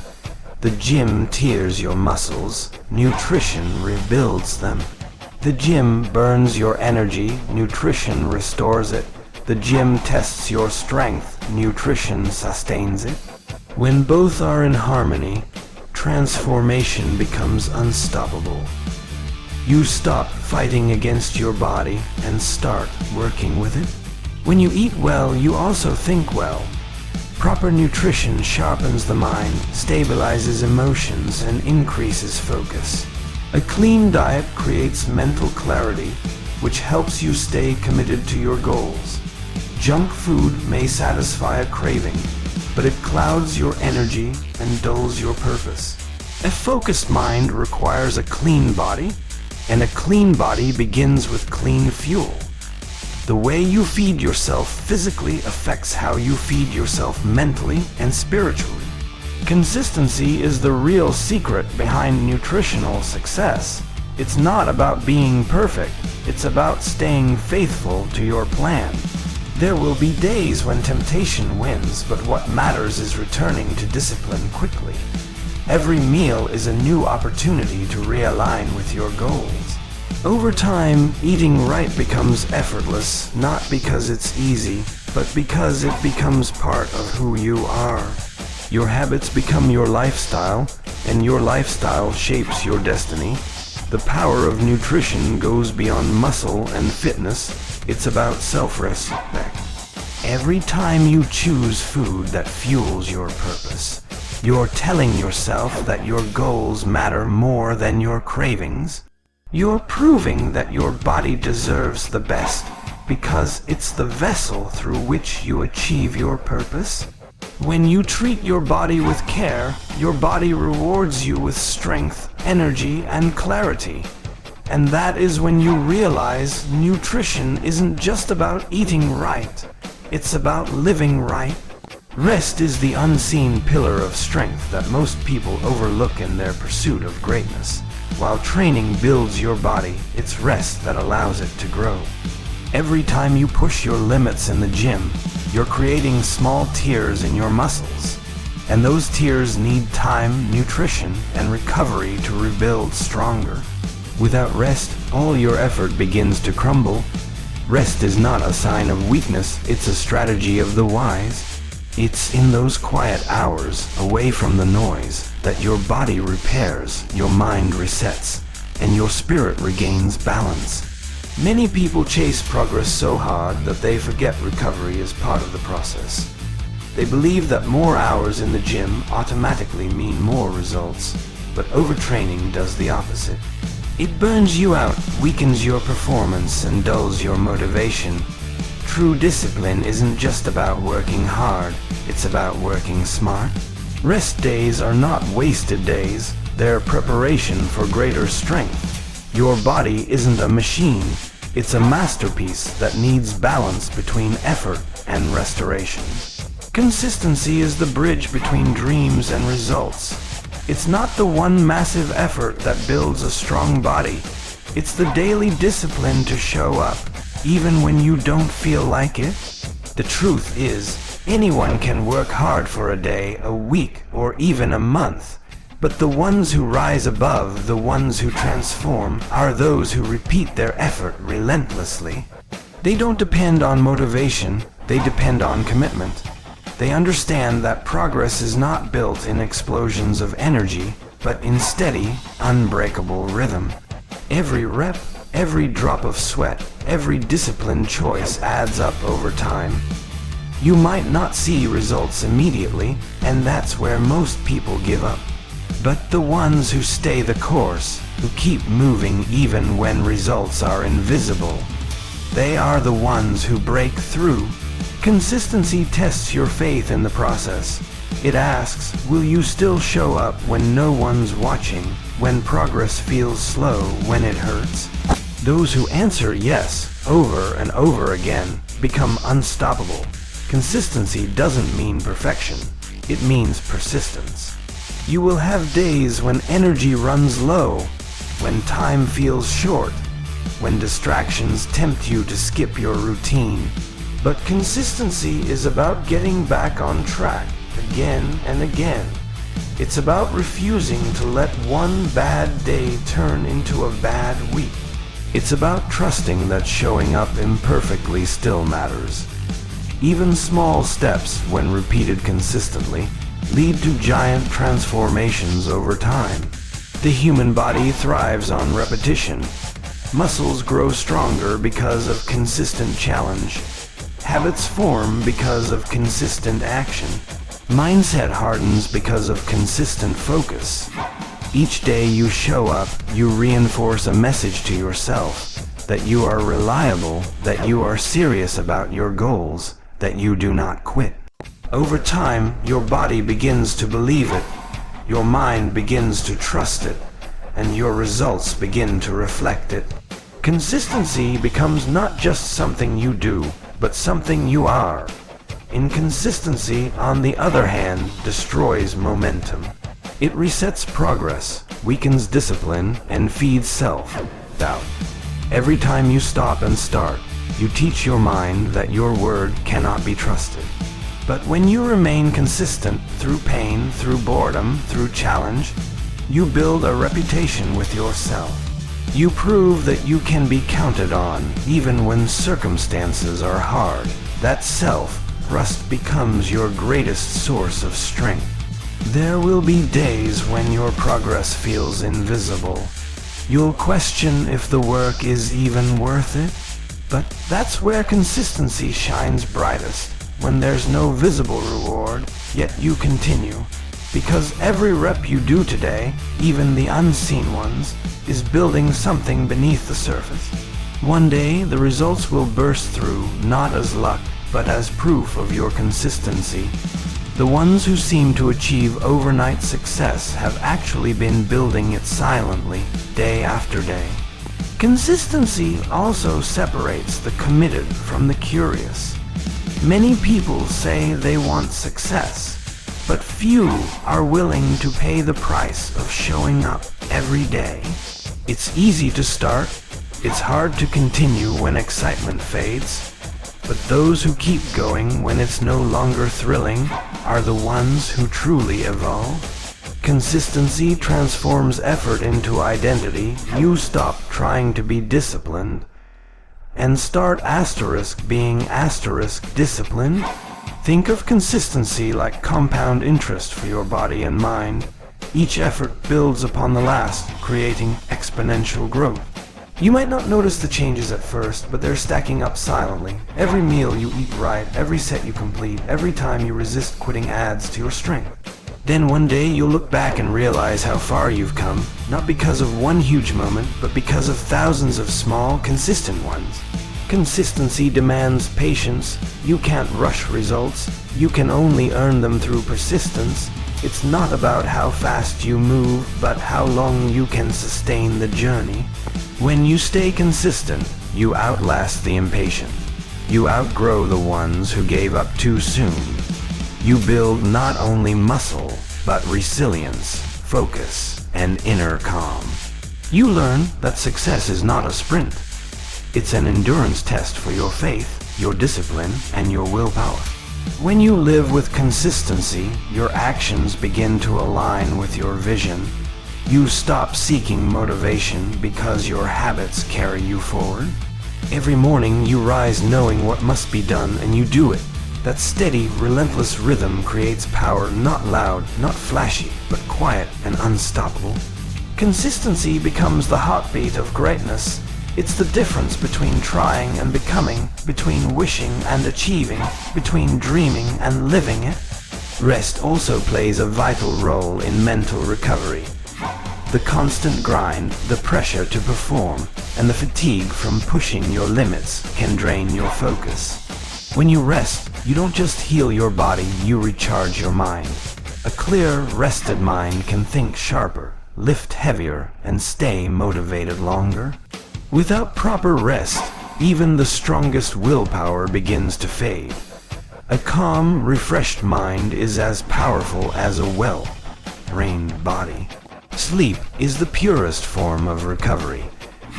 The gym tears your muscles, nutrition rebuilds them. The gym burns your energy, nutrition restores it. The gym tests your strength, nutrition sustains it. When both are in harmony, transformation becomes unstoppable. You stop fighting against your body and start working with it. When you eat well, you also think well. Proper nutrition sharpens the mind, stabilizes emotions, and increases focus. A clean diet creates mental clarity, which helps you stay committed to your goals. Junk food may satisfy a craving, but it clouds your energy and dulls your purpose. A focused mind requires a clean body, and a clean body begins with clean fuel. The way you feed yourself physically affects how you feed yourself mentally and spiritually. Consistency is the real secret behind nutritional success. It's not about being perfect, it's about staying faithful to your plan. There will be days when temptation wins, but what matters is returning to discipline quickly. Every meal is a new opportunity to realign with your goals. Over time, eating right becomes effortless, not because it's easy, but because it becomes part of who you are. Your habits become your lifestyle, and your lifestyle shapes your destiny. The power of nutrition goes beyond muscle and fitness. It's about self-respect. Every time you choose food that fuels your purpose, you're telling yourself that your goals matter more than your cravings. You're proving that your body deserves the best because it's the vessel through which you achieve your purpose. When you treat your body with care, your body rewards you with strength, energy, and clarity. And that is when you realize nutrition isn't just about eating right, it's about living right. Rest is the unseen pillar of strength that most people overlook in their pursuit of greatness. While training builds your body, it's rest that allows it to grow. Every time you push your limits in the gym, you're creating small tears in your muscles. And those tears need time, nutrition, and recovery to rebuild stronger. Without rest, all your effort begins to crumble. Rest is not a sign of weakness, it's a strategy of the wise. It's in those quiet hours, away from the noise, that your body repairs, your mind resets, and your spirit regains balance. Many people chase progress so hard that they forget recovery is part of the process. They believe that more hours in the gym automatically mean more results, but overtraining does the opposite. It burns you out, weakens your performance, and dulls your motivation. True discipline isn't just about working hard, it's about working smart. Rest days are not wasted days, they're preparation for greater strength. Your body isn't a machine, it's a masterpiece that needs balance between effort and restoration. Consistency is the bridge between dreams and results. It's not the one massive effort that builds a strong body. It's the daily discipline to show up, even when you don't feel like it. The truth is, anyone can work hard for a day, a week, or even a month. But the ones who rise above, the ones who transform, are those who repeat their effort relentlessly. They don't depend on motivation, they depend on commitment. They understand that progress is not built in explosions of energy, but in steady, unbreakable rhythm. Every rep, every drop of sweat, every disciplined choice adds up over time. You might not see results immediately, and that's where most people give up. But the ones who stay the course, who keep moving even when results are invisible, they are the ones who break through. Consistency tests your faith in the process. It asks, will you still show up when no one's watching, when progress feels slow, when it hurts? Those who answer yes over and over again become unstoppable. Consistency doesn't mean perfection, it means persistence. You will have days when energy runs low, when time feels short, when distractions tempt you to skip your routine. But consistency is about getting back on track again and again. It's about refusing to let one bad day turn into a bad week. It's about trusting that showing up imperfectly still matters. Even small steps, when repeated consistently, lead to giant transformations over time. The human body thrives on repetition. Muscles grow stronger because of consistent challenge. Habits form because of consistent action. Mindset hardens because of consistent focus. Each day you show up, you reinforce a message to yourself that you are reliable, that you are serious about your goals, that you do not quit. Over time, your body begins to believe it, your mind begins to trust it, and your results begin to reflect it. Consistency becomes not just something you do, but something you are. Inconsistency, on the other hand, destroys momentum. It resets progress, weakens discipline, and feeds self-doubt. Every time you stop and start, You teach your mind that your word cannot be trusted. But when you remain consistent through pain, through boredom, through challenge, you build a reputation with yourself. You prove that you can be counted on even when circumstances are hard. That self-trust becomes your greatest source of strength. There will be days when your progress feels invisible. You'll question if the work is even worth it. But that's where consistency shines brightest, when there's no visible reward, yet you continue. Because every rep you do today, even the unseen ones, is building something beneath the surface. One day, the results will burst through, not as luck, but as proof of your consistency. The ones who seem to achieve overnight success have actually been building it silently, day after day. Consistency also separates the committed from the curious. Many people say they want success, but few are willing to pay the price of showing up every day. It's easy to start, it's hard to continue when excitement fades, but those who keep going when it's no longer thrilling are the ones who truly evolve. Consistency transforms effort into identity. You stop trying to be disciplined and start being disciplined. Think of consistency like compound interest for your body and mind. Each effort builds upon the last, creating exponential growth. You might not notice the changes at first, but they're stacking up silently. Every meal you eat right, every set you complete, every time you resist quitting adds to your strength. Then one day you'll look back and realize how far you've come, not because of one huge moment, but because of thousands of small, consistent ones. Consistency demands patience. You can't rush results. You can only earn them through persistence. It's not about how fast you move, but how long you can sustain the journey. When you stay consistent, you outlast the impatient. You outgrow the ones who gave up too soon. You build not only muscle, but resilience, focus, and inner calm. You learn that success is not a sprint. It's an endurance test for your faith, your discipline, and your willpower. When you live with consistency, your actions begin to align with your vision. You stop seeking motivation because your habits carry you forward. Every morning you rise knowing what must be done, and you do it. That steady, relentless rhythm creates power, not loud, not flashy, but quiet and unstoppable. Consistency becomes the heartbeat of greatness. It's the difference between trying and becoming, between wishing and achieving, between dreaming and living it. Rest also plays a vital role in mental recovery. The constant grind, the pressure to perform, and the fatigue from pushing your limits can drain your focus. When you rest, you don't just heal your body, you recharge your mind. A clear, rested mind can think sharper, lift heavier, and stay motivated longer. Without proper rest, even the strongest willpower begins to fade. A calm, refreshed mind is as powerful as a well-trained body. Sleep is the purest form of recovery.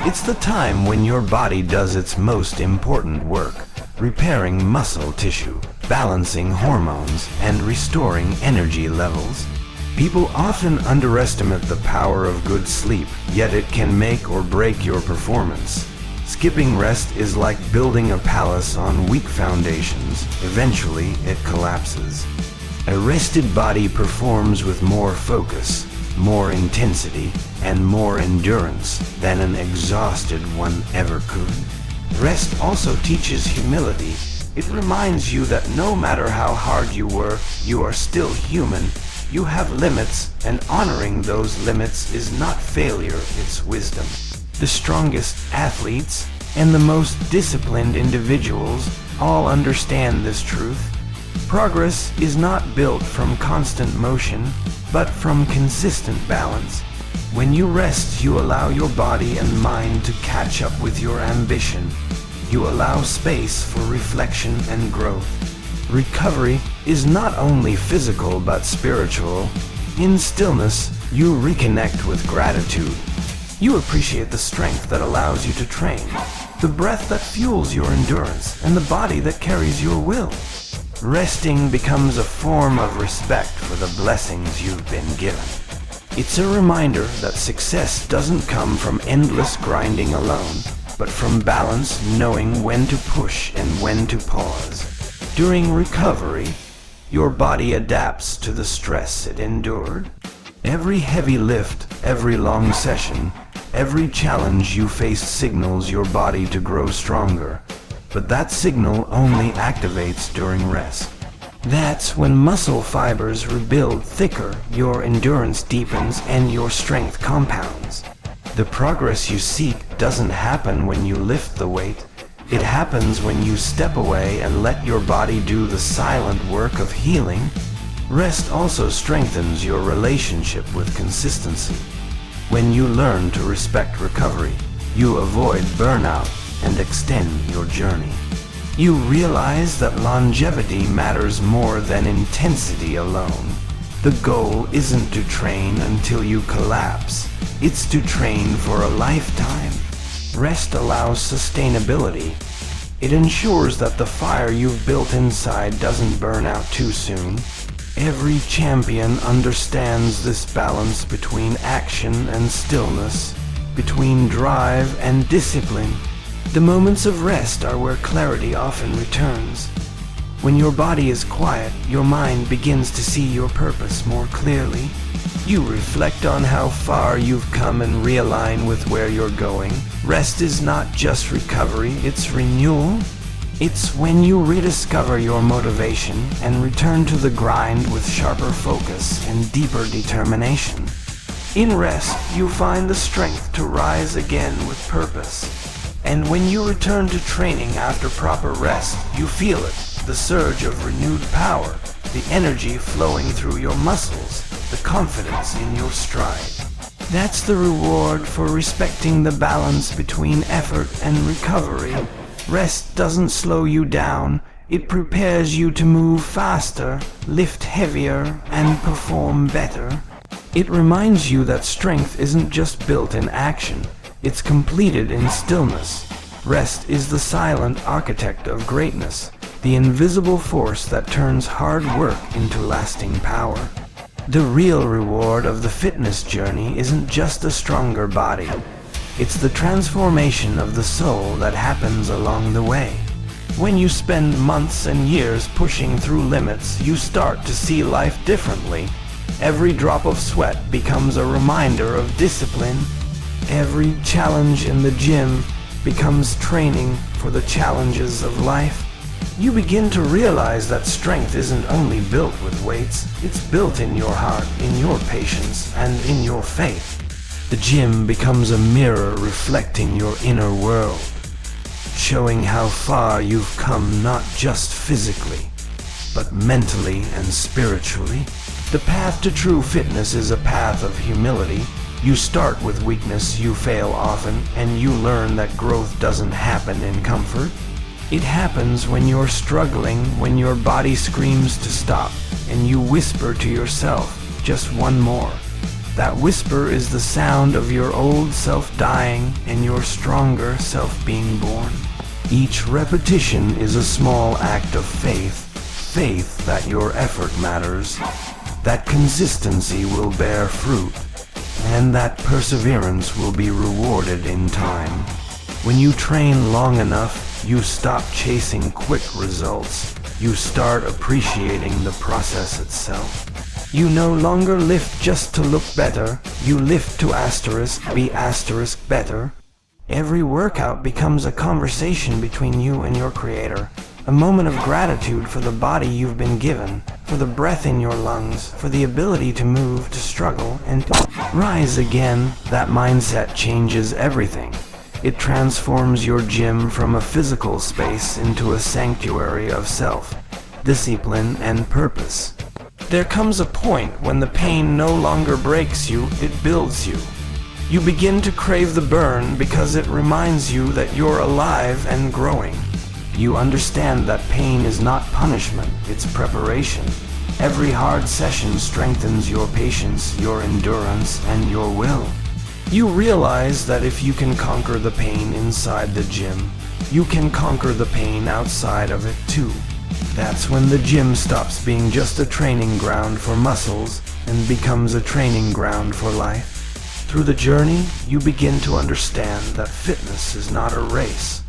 It's the time when your body does its most important work, repairing muscle tissue, balancing hormones, and restoring energy levels. People often underestimate the power of good sleep, yet it can make or break your performance. Skipping rest is like building a palace on weak foundations. Eventually, it collapses. A rested body performs with more focus, more intensity, and more endurance than an exhausted one ever could. Rest also teaches humility. It reminds you that no matter how hard you work, you are still human. You have limits, and honoring those limits is not failure, it's wisdom. The strongest athletes and the most disciplined individuals all understand this truth. Progress is not built from constant motion, but from consistent balance. When you rest, you allow your body and mind to catch up with your ambition. You allow space for reflection and growth. Recovery is not only physical but spiritual. In stillness, you reconnect with gratitude. You appreciate the strength that allows you to train, the breath that fuels your endurance, and the body that carries your will. Resting becomes a form of respect for the blessings you've been given. It's a reminder that success doesn't come from endless grinding alone, but from balance, knowing when to push and when to pause. During recovery, your body adapts to the stress it endured. Every heavy lift, every long session, every challenge you face signals your body to grow stronger. But that signal only activates during rest. That's when muscle fibers rebuild thicker, your endurance deepens, and your strength compounds. The progress you seek doesn't happen when you lift the weight. It happens when you step away and let your body do the silent work of healing. Rest also strengthens your relationship with consistency. When you learn to respect recovery, you avoid burnout and extend your journey. You realize that longevity matters more than intensity alone. The goal isn't to train until you collapse. It's to train for a lifetime. Rest allows sustainability. It ensures that the fire you've built inside doesn't burn out too soon. Every champion understands this balance between action and stillness, between drive and discipline. The moments of rest are where clarity often returns. When your body is quiet, your mind begins to see your purpose more clearly. You reflect on how far you've come and realign with where you're going. Rest is not just recovery, it's renewal. It's when you rediscover your motivation and return to the grind with sharper focus and deeper determination. In rest, you find the strength to rise again with purpose. And when you return to training after proper rest, you feel it, the surge of renewed power, the energy flowing through your muscles, the confidence in your stride. That's the reward for respecting the balance between effort and recovery. Rest doesn't slow you down, it prepares you to move faster, lift heavier, and perform better. It reminds you that strength isn't just built in action, it's completed in stillness. Rest is the silent architect of greatness, the invisible force that turns hard work into lasting power. The real reward of the fitness journey isn't just a stronger body. It's the transformation of the soul that happens along the way. When you spend months and years pushing through limits, you start to see life differently. Every drop of sweat becomes a reminder of discipline. Every challenge in the gym becomes training for the challenges of life. You begin to realize that strength isn't only built with weights, it's built in your heart, in your patience, and in your faith. The gym becomes a mirror reflecting your inner world, showing how far you've come not just physically, but mentally and spiritually. The path to true fitness is a path of humility. You start with weakness, you fail often, and you learn that growth doesn't happen in comfort. It happens when you're struggling, when your body screams to stop, and you whisper to yourself, just one more. That whisper is the sound of your old self dying and your stronger self being born. Each repetition is a small act of faith, faith that your effort matters, that consistency will bear fruit, and that perseverance will be rewarded in time. When you train long enough, you stop chasing quick results. You start appreciating the process itself. You no longer lift just to look better, you lift to be better. Every workout becomes a conversation between you and your creator, a moment of gratitude for the body you've been given, for the breath in your lungs, for the ability to move, to struggle, and to rise again. That mindset changes everything. It transforms your gym from a physical space into a sanctuary of self, discipline, and purpose. There comes a point when the pain no longer breaks you, it builds you. You begin to crave the burn because it reminds you that you're alive and growing. You understand that pain is not punishment, it's preparation. Every hard session strengthens your patience, your endurance, and your will. You realize that if you can conquer the pain inside the gym, you can conquer the pain outside of it too. That's when the gym stops being just a training ground for muscles and becomes a training ground for life. Through the journey, you begin to understand that fitness is not a race.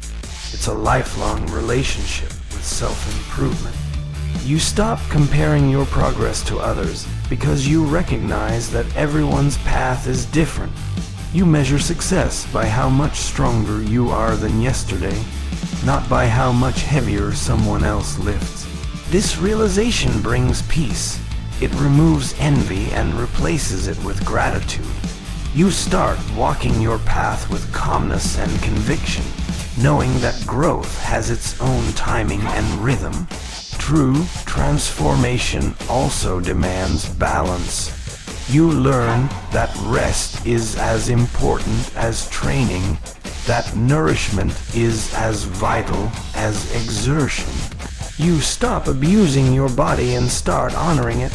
It's a lifelong relationship with self-improvement. You stop comparing your progress to others because you recognize that everyone's path is different. You measure success by how much stronger you are than yesterday, not by how much heavier someone else lifts. This realization brings peace. It removes envy and replaces it with gratitude. You start walking your path with calmness and conviction, knowing that growth has its own timing and rhythm. True transformation also demands balance. You learn that rest is as important as training, that nourishment is as vital as exertion. You stop abusing your body and start honoring it.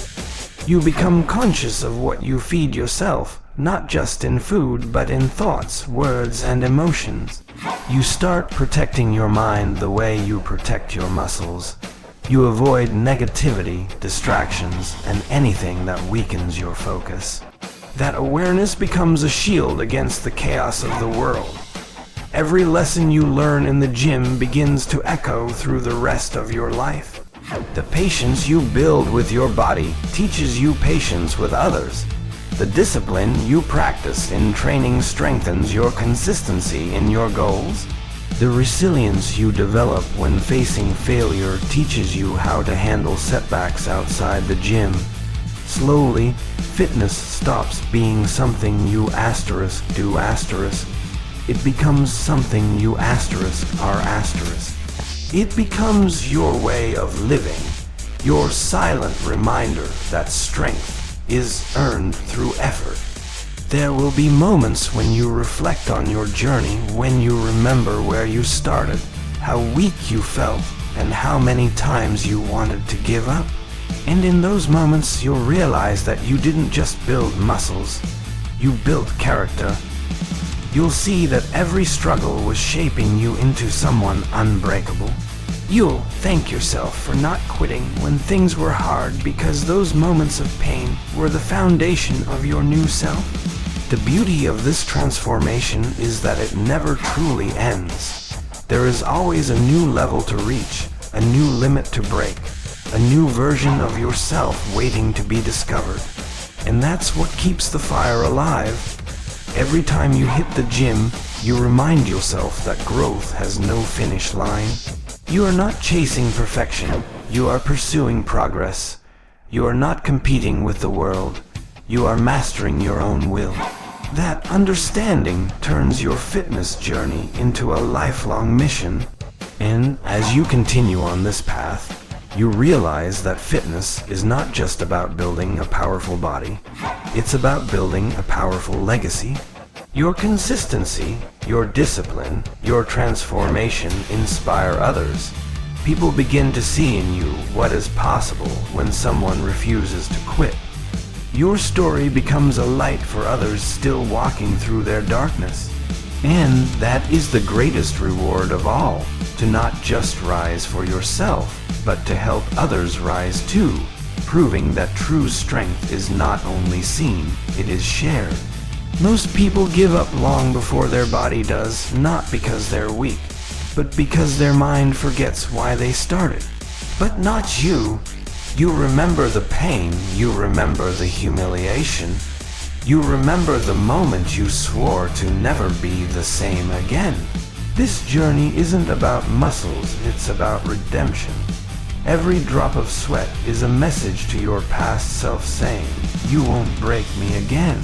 You become conscious of what you feed yourself, not just in food, but in thoughts, words, and emotions. You start protecting your mind the way you protect your muscles. You avoid negativity, distractions, and anything that weakens your focus. That awareness becomes a shield against the chaos of the world. Every lesson you learn in the gym begins to echo through the rest of your life. The patience you build with your body teaches you patience with others. The discipline you practice in training strengthens your consistency in your goals. The resilience you develop when facing failure teaches you how to handle setbacks outside the gym. Slowly, fitness stops being something you do *. It becomes something you *. It becomes your way of living, your silent reminder that strength is earned through effort. There will be moments when you reflect on your journey, when you remember where you started, how weak you felt, and how many times you wanted to give up. And in those moments, you'll realize that you didn't just build muscles, you built character. You'll see that every struggle was shaping you into someone unbreakable. You'll thank yourself for not quitting when things were hard, because those moments of pain were the foundation of your new self. The beauty of this transformation is that it never truly ends. There is always a new level to reach, a new limit to break, a new version of yourself waiting to be discovered. And that's what keeps the fire alive. Every time you hit the gym, you remind yourself that growth has no finish line. You are not chasing perfection, you are pursuing progress. You are not competing with the world, you are mastering your own will. That understanding turns your fitness journey into a lifelong mission. And as you continue on this path, you realize that fitness is not just about building a powerful body, it's about building a powerful legacy. Your consistency, your discipline, your transformation inspire others. People begin to see in you what is possible when someone refuses to quit. Your story becomes a light for others still walking through their darkness. And that is the greatest reward of all, to not just rise for yourself, but to help others rise too, proving that true strength is not only seen, it is shared. Most people give up long before their body does, not because they're weak, but because their mind forgets why they started. But not you. You remember the pain, you remember the humiliation. You remember the moment you swore to never be the same again. This journey isn't about muscles, it's about redemption. Every drop of sweat is a message to your past self saying, "You won't break me again."